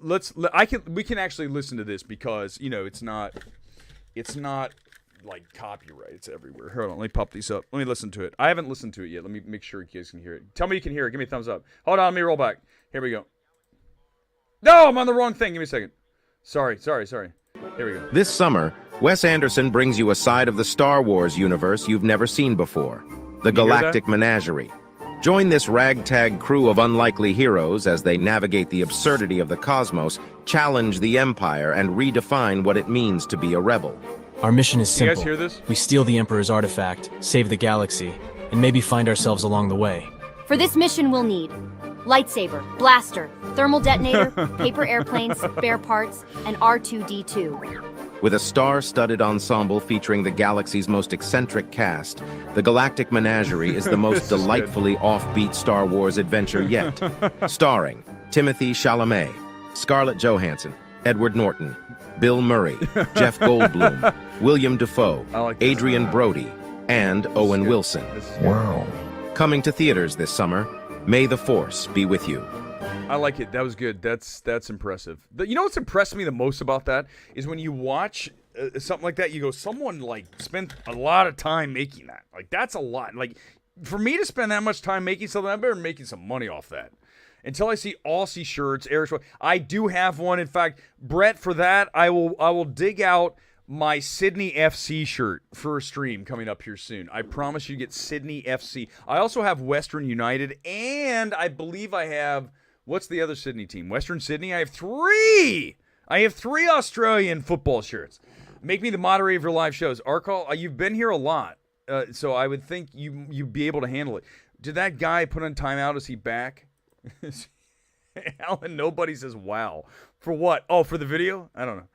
we can actually listen to this because it's not like copyright. It's everywhere. Hold on. Let me pop these up. Let me listen to it. I haven't listened to it yet. Let me make sure you guys can hear it. Tell me you can hear it. Give me a thumbs up. Hold on. Let me roll back. Here we go. No, I'm on the wrong thing. Give me a second. Sorry. Here we go. This summer, Wes Anderson brings you a side of the Star Wars universe you've never seen before. The Galactic Menagerie. Join this ragtag crew of unlikely heroes as they navigate the absurdity of the cosmos, challenge the Empire, and redefine what it means to be a rebel. Our mission is simple. You guys hear this? We steal the Emperor's artifact, save the galaxy, and maybe find ourselves along the way. For this mission, we'll need lightsaber, blaster, thermal detonator, paper airplanes, spare parts, and R2-D2. With a star-studded ensemble featuring the galaxy's most eccentric cast, the Galactic Menagerie is the most delightfully offbeat Star Wars adventure yet. Starring Timothée Chalamet, Scarlett Johansson, Edward Norton, Bill Murray, Jeff Goldblum, William Dafoe, Adrian Brody, and Owen Wilson. Wow. Coming to theaters this summer, may the Force be with you. I like it. That was good. That's impressive. You know what's impressed me the most about that is when you watch something like that, you go, someone like spent a lot of time making that. Like that's a lot. Like for me to spend that much time making something, I better be making some money off that. Until I see Aussie shirts, Eric, I do have one. In fact, Brett, for that, I will dig out my Sydney FC shirt for a stream coming up here soon. I promise you get Sydney FC. I also have Western United, and I believe I have. What's the other Sydney team? Western Sydney? I have three Australian football shirts. Make me the moderator of your live shows. Arkall, you've been here a lot, so I would think you'd be able to handle it. Did that guy put on timeout? Is he back? Alan, nobody says wow. For what? Oh, for the video? I don't know.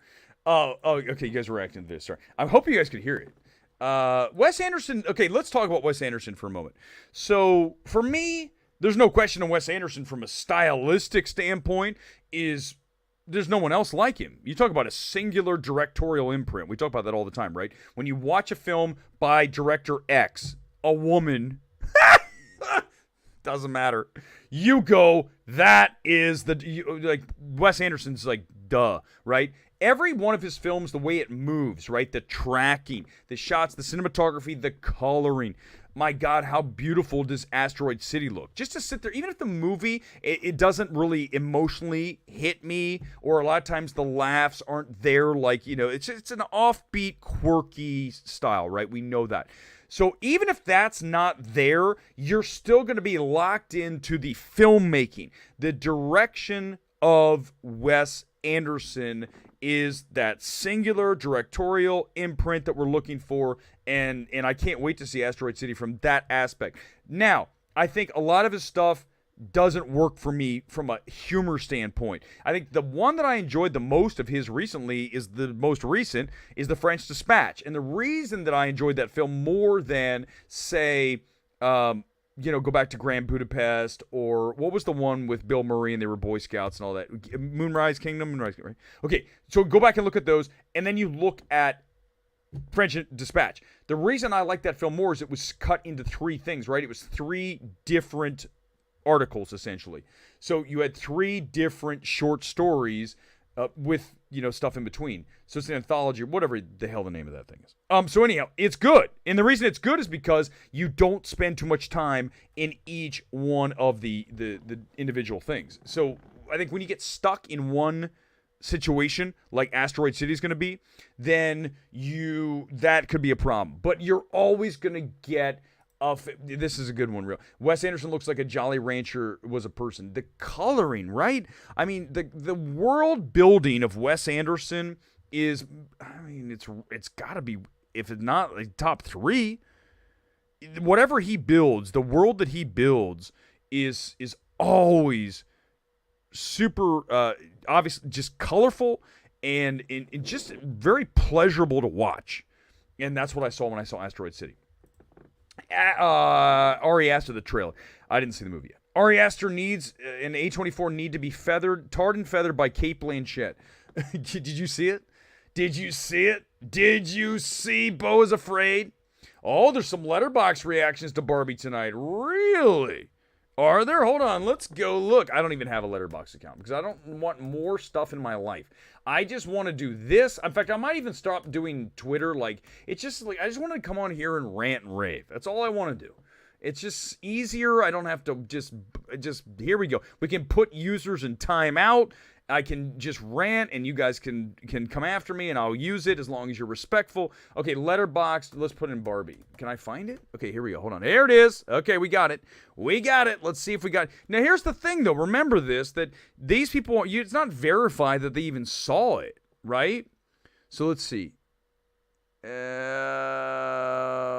Oh, okay, you guys are reacting to this. Sorry. I hope you guys could hear it. Wes Anderson. Okay, let's talk about Wes Anderson for a moment. So, for me, there's no question of Wes Anderson from a stylistic standpoint there's no one else like him. You talk about a singular directorial imprint. We talk about that all the time, right? When you watch a film by director X, a woman, doesn't matter. You go, that is like Wes Anderson's like, duh, right? Every one of his films, the way it moves, right? The tracking, the shots, the cinematography, the coloring. My God, how beautiful does Asteroid City look? Just to sit there, even if the movie, it doesn't really emotionally hit me, or a lot of times the laughs aren't there, like, it's an offbeat, quirky style, right? We know that. So even if that's not there, you're still going to be locked into the filmmaking. The direction of Wes Anderson is that singular directorial imprint that we're looking for, and I can't wait to see Asteroid City from that aspect. Now, I think a lot of his stuff doesn't work for me from a humor standpoint. I think the one that I enjoyed the most of his recently is the most recent, is The French Dispatch. And the reason that I enjoyed that film more than, say, go back to Grand Budapest, or what was the one with Bill Murray and they were Boy Scouts and all that? Moonrise Kingdom? Right? Okay, so go back and look at those, and then you look at French Dispatch. The reason I like that film more is it was cut into three things, right? It was three different articles, essentially. So you had three different short stories with, stuff in between. So it's an anthology, or whatever the hell the name of that thing is. So anyhow, it's good. And the reason it's good is because you don't spend too much time in each one of the individual things. So I think when you get stuck in one situation, like Asteroid City is going to be, then that could be a problem. But you're always going to get this is a good one, real. Wes Anderson looks like a Jolly Rancher was a person. The coloring, right? I mean, the world building of Wes Anderson is, it's got to be, if it's not like top three, whatever he builds, the world that he builds is always super, obviously just colorful and just very pleasurable to watch. And that's what I saw when I saw Asteroid City. Ari Aster, the trailer. I didn't see the movie yet. Ari Aster needs an A24 need to be tarred and feathered by Cate Blanchett. Did you see it? Did you see Beau is Afraid? Oh, there's some letterbox reactions to Barbie tonight. Really? Are there? Hold on. Let's go look. I don't even have a letterbox account because I don't want more stuff in my life. I just want to do this. In fact, I might even stop doing Twitter. Like, it's just like, I just want to come on here and rant and rave. That's all I want to do. It's just easier. I don't have to just, here we go. We can put users in timeout. I can just rant and you guys can come after me and I'll use it as long as you're respectful. Okay, letterboxed. Let's put in Barbie. Can I find it? Okay, here we go. Hold on. There it is. Okay, we got it. We got it. Let's see if we got it. Now, here's the thing, though. Remember this, that these people, it's not verified that they even saw it, right? So let's see.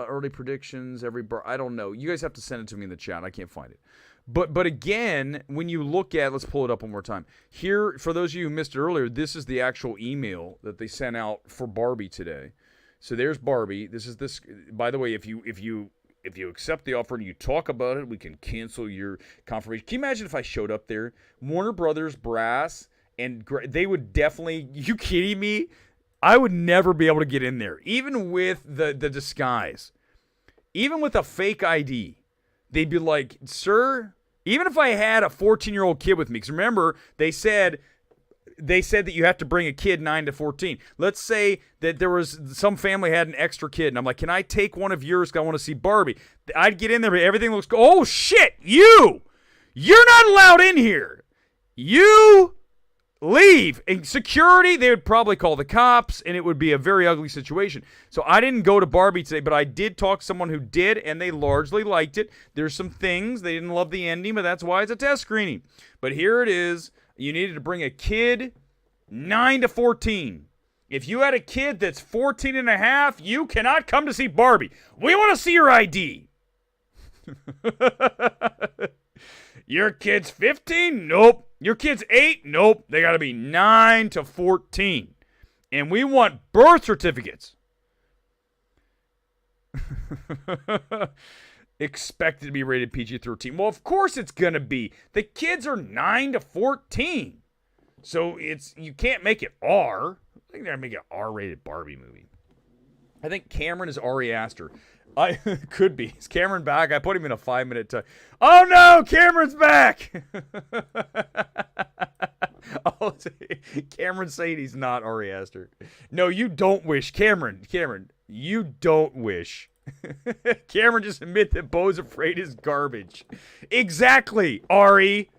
Early predictions, I don't know. You guys have to send it to me in the chat. I can't find it. But again, when you look at, let's pull it up one more time. Here, for those of you who missed it earlier, this is the actual email that they sent out for Barbie today. So there's Barbie. This. By the way, if you accept the offer and you talk about it, we can cancel your confirmation. Can you imagine if I showed up there, Warner Brothers brass, and they would definitely? You kidding me? I would never be able to get in there, even with the disguise, even with a fake ID. They'd be like, sir, even if I had a 14-year-old kid with me, because remember, they said that you have to bring a kid 9 to 14. Let's say that there was some family had an extra kid, and I'm like, can I take one of yours because I want to see Barbie? I'd get in there, but everything looks, oh, shit, you're not allowed in here. You leave. And security, they would probably call the cops, and it would be a very ugly situation. So I didn't go to Barbie today, but I did talk to someone who did, and they largely liked it. There's some things. They didn't love the ending, but that's why it's a test screening. But here it is. You needed to bring a kid 9 to 14. If you had a kid that's 14 and a half, you cannot come to see Barbie. We want to see your ID. Your kid's 15? Nope. Your kid's 8? Nope. They got to be 9 to 14. And we want birth certificates. Expected to be rated PG-13. Well, of course it's going to be. The kids are 9 to 14. So you can't make it R. I think they're going to make an R-rated Barbie movie. I think Cameron is Ari Aster. Could be. Is Cameron back? I put him in a 5-minute time. Oh no, Cameron's back. Cameron's saying he's not Ari Aster. No, you don't wish. Cameron, you don't wish. Cameron just admit that Bo's Afraid is garbage. Exactly, Ari.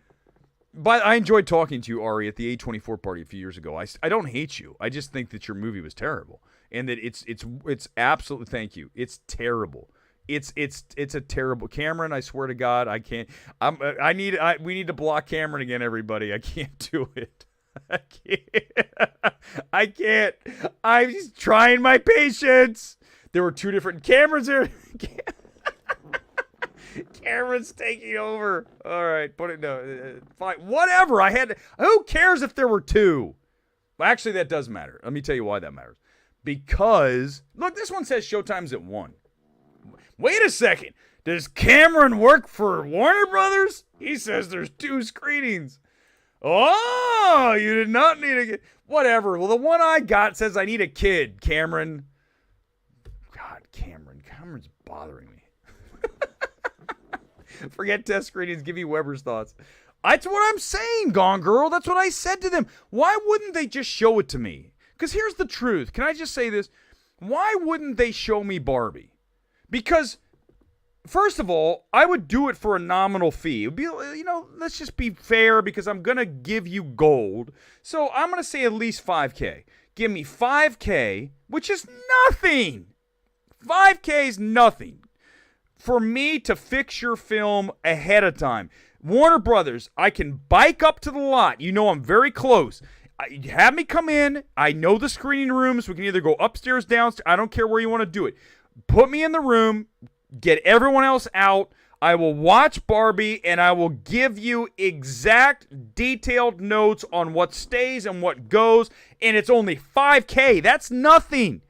But I enjoyed talking to you, Ari, at the A24 party a few years ago. I don't hate you. I just think that your movie was terrible. And that it's absolutely, thank you. It's terrible. It's a terrible. Cameron, I swear to God, I can't. We need to block Cameron again, everybody. I can't do it. I can't. I'm just trying my patience. There were two different Camerons here. Cameron's taking over. All right, put it no. Fine, whatever. Who cares if there were two? Well, actually, that does matter. Let me tell you why that matters. Because, look, this one says showtime's at 1. Wait a second. Does Cameron work for Warner Brothers? He says there's 2 screenings. Oh, you did not need a kid. Whatever. Well, the one I got says I need a kid, Cameron. God, Cameron's bothering me. Forget test screenings. Give me Weber's thoughts. That's what I'm saying, Gone Girl. That's what I said to them. Why wouldn't they just show it to me? Because here's the truth. Can I just say this? Why wouldn't they show me Barbie? Because, first of all, I would do it for a nominal fee. It would be, let's just be fair because I'm going to give you gold. So I'm going to say at least $5K. Give me $5K, which is nothing. $5K is nothing for me to fix your film ahead of time. Warner Brothers, I can bike up to the lot. You know I'm very close. Have me come in. I know the screening rooms. We can either go upstairs, downstairs. I don't care where you want to do it. Put me in the room. Get everyone else out. I will watch Barbie, and I will give you exact detailed notes on what stays and what goes, and it's only $5K. That's nothing.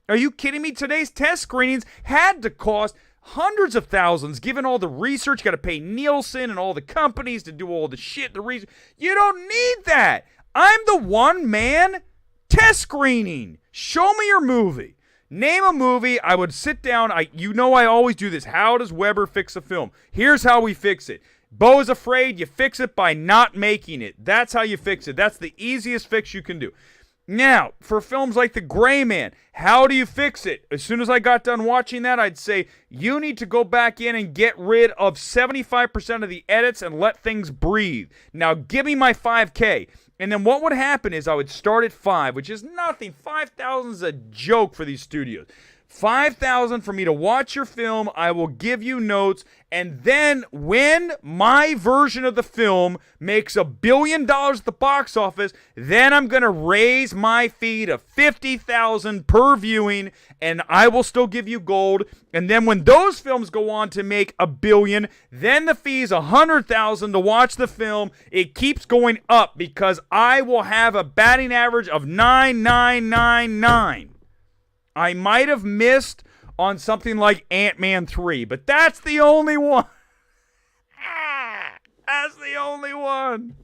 Are you kidding me? Today's test screenings had to cost hundreds of thousands, given all the research. You got to pay Nielsen and all the companies to do all the shit, the research. You don't need that. I'm the one-man test screening. Show me your movie. Name a movie. I would sit down. I always do this. How does Weber fix a film? Here's how we fix it. Bo is afraid. You fix it by not making it. That's how you fix it. That's the easiest fix you can do. Now, for films like The Gray Man, how do you fix it? As soon as I got done watching that, I'd say, you need to go back in and get rid of 75% of the edits and let things breathe. Now, give me my 5K. And then what would happen is I would start at 5, which is nothing. 5,000 is a joke for these studios. 5,000 for me to watch your film. I will give you notes. And then when my version of the film makes $1 billion at the box office, then I'm going to raise my fee to 50,000 per viewing, and I will still give you gold. And then when those films go on to make $1 billion, then the fee is 100,000 to watch the film. It keeps going up because I will have a batting average of 9,999. I might have missed on something like Ant-Man 3, but that's the only one. That's the only one.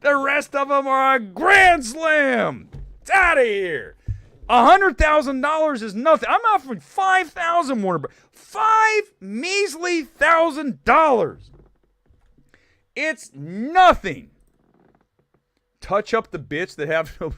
The rest of them are a grand slam. It's out of here. $100,000 is nothing. I'm offering $5,000, Warner Bros. $5,000. It's nothing. Touch up the bits that have no...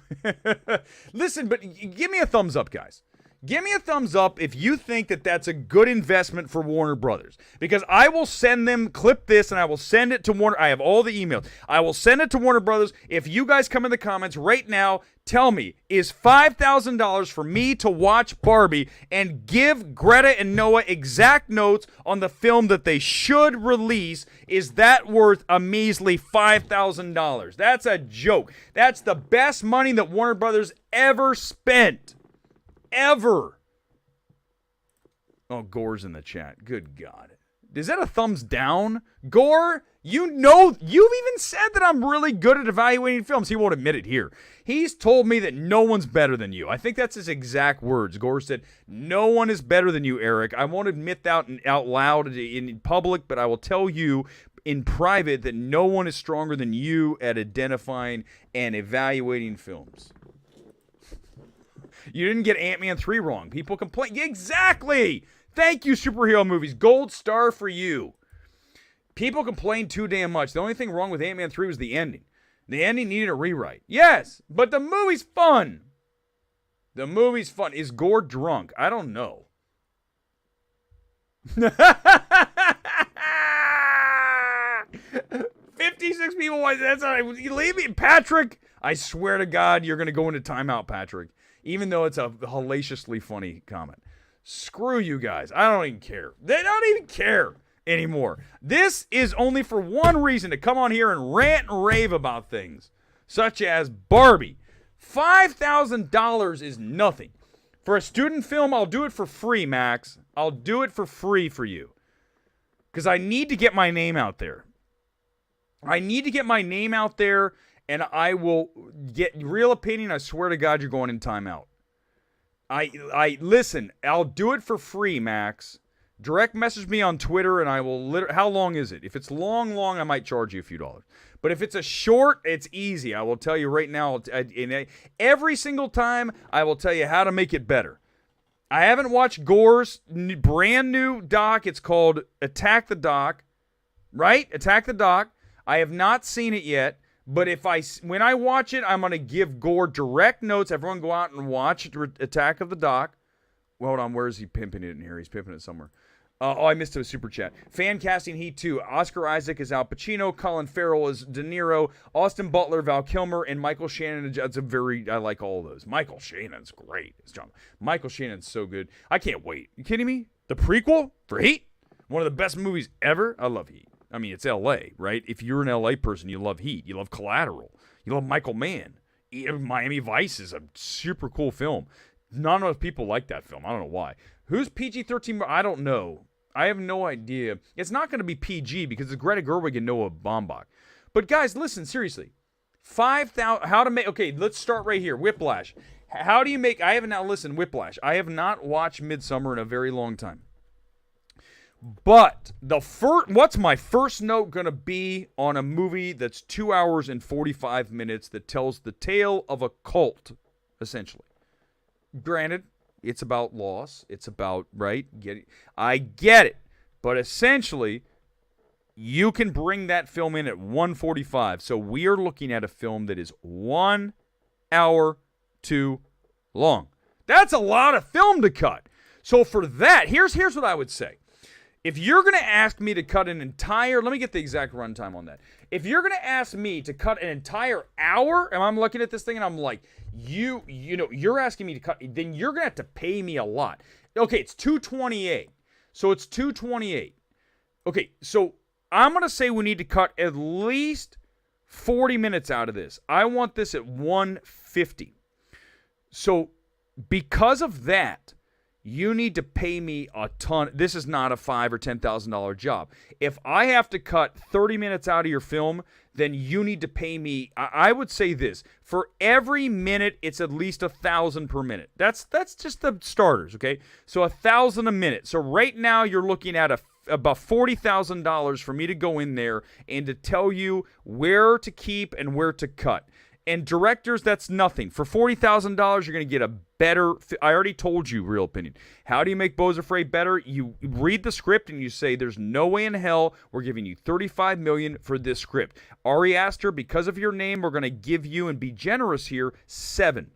Listen, but give me a thumbs up, guys. Give me a thumbs up if you think that that's a good investment for Warner Brothers. Because I will send them, clip this, and I will send it to Warner. I have all the emails. I will send it to Warner Brothers. If you guys come in the comments right now, tell me, is $5,000 for me to watch Barbie and give Greta and Noah exact notes on the film that they should release? Is that worth a measly $5,000? That's a joke. That's the best money that Warner Brothers ever spent. Ever. Oh, Gore's in the chat. Good God. Is that a thumbs down? Gore, you've even said that I'm really good at evaluating films. He won't admit it here. He's told me that no one's better than you. I think that's his exact words. Gore said, no one is better than you, Eric. I won't admit that out loud in public, but I will tell you in private that no one is stronger than you at identifying and evaluating films. You didn't get Ant-Man 3 wrong. People complain. Exactly! Thank you, superhero movies. Gold star for you. People complain too damn much. The only thing wrong with Ant-Man 3 was the ending. The ending needed a rewrite. Yes, but the movie's fun. The movie's fun. Is Gore drunk? I don't know. 56 people. That's all right. You leave me, Patrick. I swear to God, you're going to go into timeout, Patrick. Even though it's a hellaciously funny comment. Screw you guys. I don't even care. They don't even care anymore. This is only for one reason, to come on here and rant and rave about things. Such as Barbie. $5,000 is nothing. For a student film, I'll do it for free, Max. I'll do it for free for you. Because I need to get my name out there. I need to get my name out there. And I will get real opinion. I swear to God, you're going in timeout. I listen. I'll do it for free, Max. Direct message me on Twitter, and I will. How long is it? If it's long, I might charge you a few dollars. But if it's a short, it's easy. I will tell you right now. Every single time, I will tell you how to make it better. I haven't watched Gore's brand new doc. It's called Attack the Doc. Right? Attack the Doc. I have not seen it yet. But when I watch it, I'm going to give Gore direct notes. Everyone go out and watch Attack of the Doc. Well, hold on. Where is he pimping it in here? He's pimping it somewhere. I missed a super chat. Fan casting Heat 2. Oscar Isaac is Al Pacino. Colin Farrell is De Niro. Austin Butler, Val Kilmer, and Michael Shannon. I like all of those. Michael Shannon's great. Michael Shannon's so good. I can't wait. You kidding me? The prequel for Heat? One of the best movies ever. I love Heat. I mean, it's L.A., right? If you're an L.A. person, you love Heat. You love Collateral. You love Michael Mann. Miami Vice is a super cool film. Not enough people like that film. I don't know why. Who's PG-13? I don't know. I have no idea. It's not going to be PG because it's Greta Gerwig and Noah Baumbach. But guys, listen, seriously. 5,000, how to make, okay, let's start right here. Whiplash. How do you make, Whiplash. I have not watched Midsummer in a very long time. But what's my first note going to be on a movie that's 2 hours and 45 minutes that tells the tale of a cult, essentially? Granted, loss. It's about, right? I get it. But essentially, you can bring that film in at 1:45. So we are looking at a film that is 1 hour too long. That's a lot of film to cut. So for that, here's what I would say. If you're going to ask me to cut an entire, let me get the exact runtime on that. If you're going to ask me to cut an entire hour, and I'm looking at this thing and I'm like, you're asking me to cut, then you're going to have to pay me a lot. Okay, it's 228. So it's 228. Okay, so I'm going to say we need to cut at least 40 minutes out of this. I want this at 150. So because of that, you need to pay me a ton. This is not a $5,000 or $10,000 job. If I have to cut 30 minutes out of your film, then you need to pay me. I would say this: for every minute, it's at least $1,000 per minute. That's just the starters, okay? So $1,000 a minute. So right now, you're looking at about $40,000 for me to go in there and to tell you where to keep and where to cut. And directors, that's nothing. For $40,000, you're going to get a better. I already told you, real opinion. How do you make Beau's Afraid better? You read the script and you say, "There's no way in hell we're giving you $35 million for this script." Ari Aster, because of your name, we're going to give you, and be generous here, $7 million.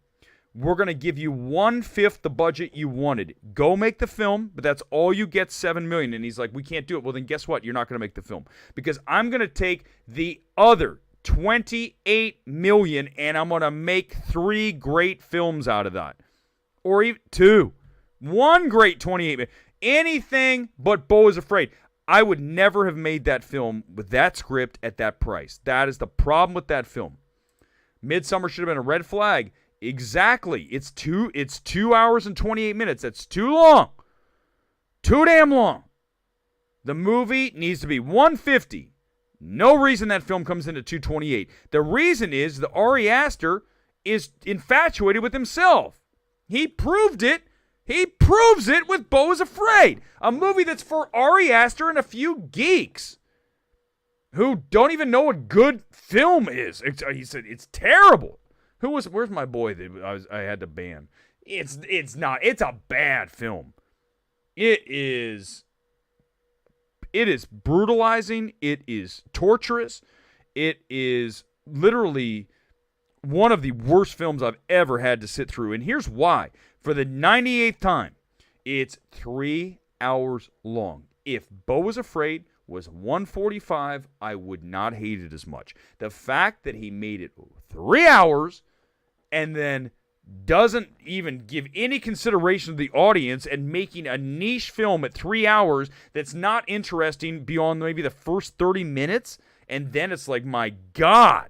We're going to give you 1/5 the budget you wanted. Go make the film, but that's all you get, $7 million. And he's like, "We can't do it." Well, then guess what? You're not going to make the film, because I'm going to take the other $28 million and I'm going to make 3 great films out of that. Or even 2. 1 great $28 million. Anything but Beau is Afraid. I would never have made that film with that script at that price. That is the problem with that film. Midsummer should have been a red flag. Exactly. It's 2 hours and 28 minutes. That's too long. Too damn long. The movie needs to be 150. No reason that film comes in at 228. The reason is that Ari Aster is infatuated with himself. He proved it. He proves it with Beau is Afraid, a movie that's for Ari Aster and a few geeks who don't even know what good film is. He said it's terrible. Where's my boy that I had to ban? It's not. It's a bad film. It is brutalizing. It is torturous. It is literally one of the worst films I've ever had to sit through. And here's why. For the 98th time, it's 3 hours long. If Beau is Afraid was 145, I would not hate it as much. The fact that he made it 3 hours and then doesn't even give any consideration to the audience and making a niche film at 3 hours that's not interesting beyond maybe the first 30 minutes, and then it's like, my God.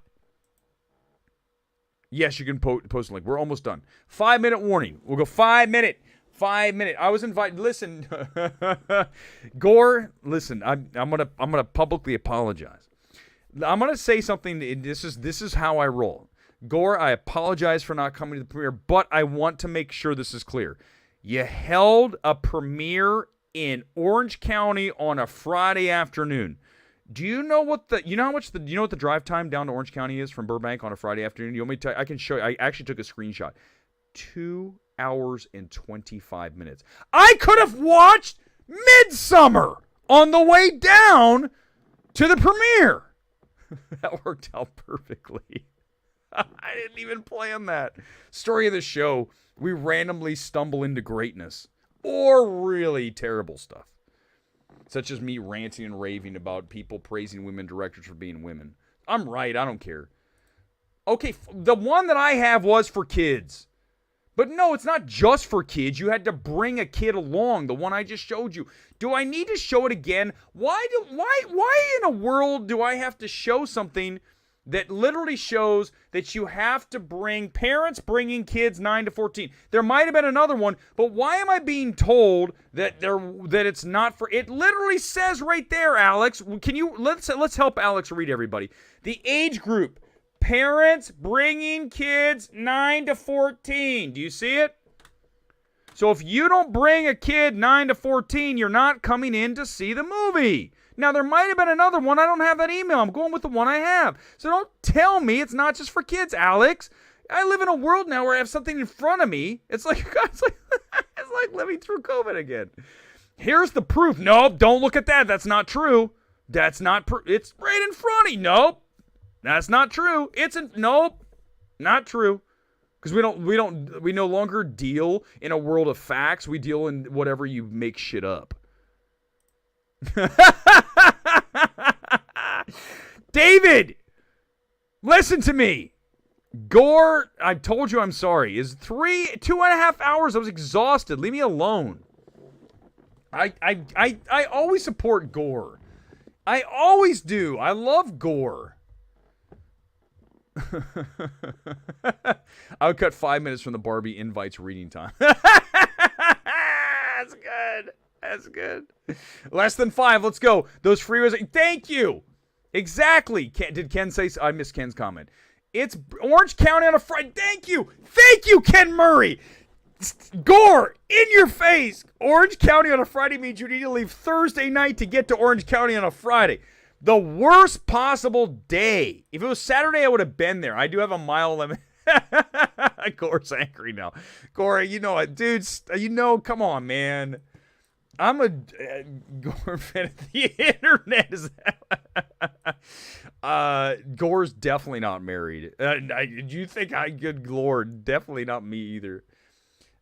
Yes, you can post a link. We're almost done. 5-minute warning. We'll go 5 minute. 5 minute. I was invited. Listen, Gore. Listen, I'm gonna publicly apologize. I'm gonna say something. This is how I roll. Gore, I apologize for not coming to the premiere, but I want to make sure this is clear. You held a premiere in Orange County on a Friday afternoon. Do you know what the drive time down to Orange County is from Burbank on a Friday afternoon? You want me to tell you? I can show you. I actually took a screenshot. 2 hours and 25 minutes. I could have watched Midsummer on the way down to the premiere. That worked out perfectly. I didn't even plan that. Story of the show, we randomly stumble into greatness or really terrible stuff, such as me ranting and raving about people praising women directors for being women. I'm right. I don't care. Okay, the one that I have was for kids. But no, it's not just for kids. You had to bring a kid along, the one I just showed you. Do I need to show it again? Why in a world do I have to show something that literally shows that you have to bring parents bringing kids 9 to 14. There might have been another one, but why am I being told that it's not for? It literally says right there, Alex. Can you let's help Alex read, everybody. The age group: parents bringing kids 9 to 14. Do you see it? So if you don't bring a kid 9 to 14, you're not coming in to see the movie. Now, there might have been another one. I don't have that email. I'm going with the one I have. So don't tell me it's not just for kids, Alex. I live in a world now where I have something in front of me. It's like like living through COVID again. Here's the proof. Nope, don't look at that. That's not true. That's not it's right in front of you. Nope. That's not true. Nope. Not true. Because we no longer deal in a world of facts. We deal in whatever you make shit up. David, listen to me. Gore, I told you I'm sorry, is 2.5 hours. I was exhausted. Leave me alone. I always support Gore. I always do. I love Gore. I would cut 5 minutes from the Barbie invites reading time. That's good. That's good. Less than 5. Let's go. Those free thank you. Exactly. Did Ken say? I missed Ken's comment. It's Orange County on a Friday. Thank you. Thank you, Ken Murray. Gore, in your face. Orange County on a Friday means you need to leave Thursday night to get to Orange County on a Friday. The worst possible day. If it was Saturday, I would have been there. I do have a mile limit. Gore's angry now. Gore, you know it. Dude, come on, man. I'm a Gore fan of the internet. Gore's definitely not married. Do you think good Lord, definitely not me either.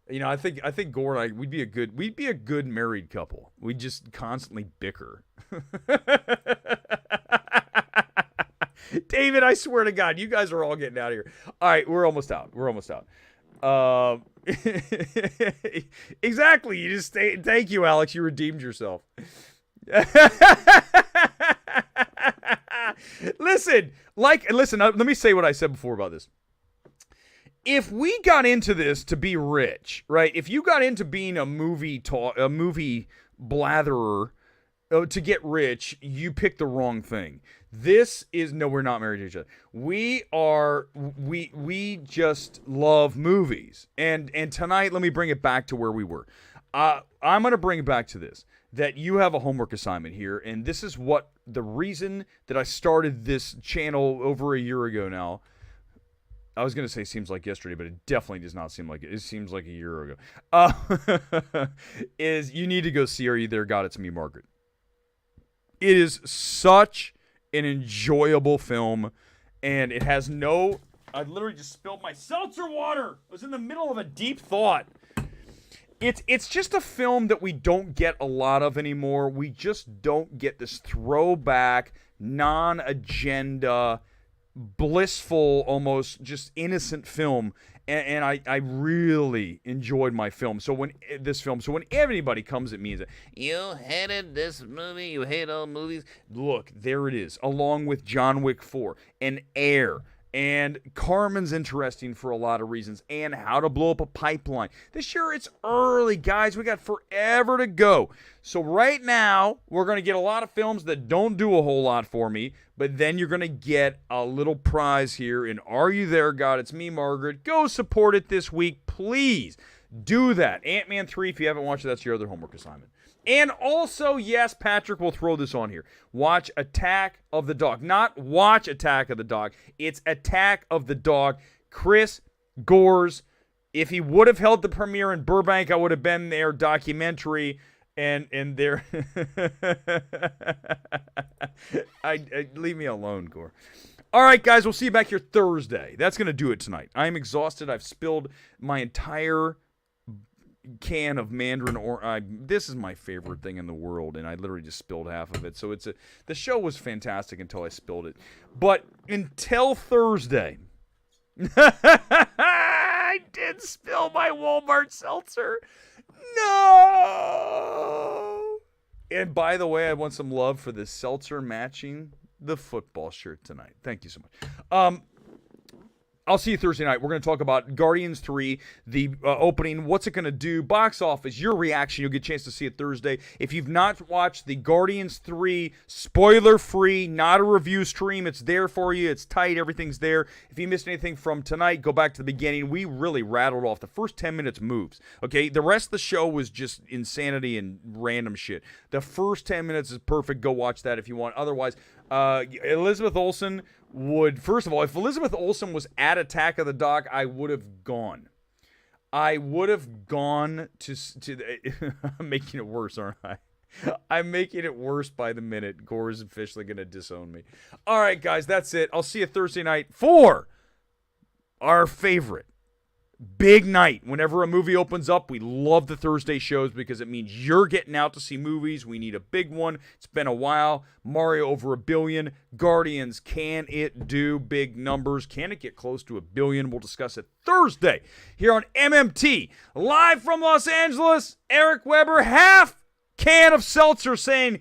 You know, I think Gore and I we'd be a good married couple. We just constantly bicker. David, I swear to God, you guys are all getting out of here. All right, we're almost out. Exactly. You just thank you, Alex. You redeemed yourself. Listen. Let me say what I said before about this. If we got into this to be rich, right? If you got into being a movie blatherer to get rich, you picked the wrong thing. We're not married to each other. We just love movies. And tonight, let me bring it back to where we were. I'm going to bring it back to this, that you have a homework assignment here. And this is the reason that I started this channel over a year ago now. I was going to say seems like yesterday, but it definitely does not seem like it. It seems like a year ago. Is you need to go see Are You There, God? It's Me, Margaret. It is such an enjoyable film, and it has I literally just spilled my seltzer water. I was in the middle of a deep thought. It's just a film that we don't get a lot of anymore. We just don't get this throwback, non-agenda, blissful, almost just innocent film, and I really enjoyed my film. So when everybody comes at me and says, "You hated this movie, you hate all movies," look, there it is, along with John Wick 4 and Air. And Carmen's interesting for a lot of reasons. And How to Blow Up a Pipeline. This year, it's early, guys. We got forever to go. So right now, we're going to get a lot of films that don't do a whole lot for me. But then you're going to get a little prize here in Are You There, God? It's Me, Margaret. Go support it this week. Please do that. Ant-Man 3, if you haven't watched it, that's your other homework assignment. And also, yes, Patrick will throw this on here. Watch Attack of the Dog. Not Watch Attack of the Dog. It's Attack of the Dog. Chris Gore's, if he would have held the premiere in Burbank, I would have been there, documentary. And there... leave me alone, Gore. All right, guys, we'll see you back here Thursday. That's going to do it tonight. I'm exhausted. I've spilled my entire can of Mandarin this is my favorite thing in the world, and I literally just spilled half of it. So the show was fantastic until I spilled it. But until Thursday, I did spill my Walmart seltzer. No. And by the way, I want some love for this seltzer matching the football shirt tonight. Thank you so much. I'll see you Thursday night. We're going to talk about Guardians 3, the opening, what's it going to do, box office, your reaction. You'll get a chance to see it Thursday. If you've not watched the Guardians 3, spoiler-free, not a review stream, it's there for you. It's tight. Everything's there. If you missed anything from tonight, go back to the beginning. We really rattled off. The first 10 minutes moves, okay? The rest of the show was just insanity and random shit. The first 10 minutes is perfect. Go watch that if you want. Otherwise, Elizabeth Olsen would, first of all, if Elizabeth Olsen was at Attack of the Dog, I would have gone. I would have gone to the, I'm making it worse, aren't I? I'm making it worse by the minute. Gore's officially going to disown me. All right, guys, that's it. I'll see you Thursday night for our favorite big night. Whenever a movie opens up, we love the Thursday shows because it means you're getting out to see movies. We need a big one. It's been a while. Mario over $1 billion. Guardians, can it do big numbers? Can it get close to $1 billion? We'll discuss it Thursday here on MMT. Live from Los Angeles, Erick Weber, half can of seltzer saying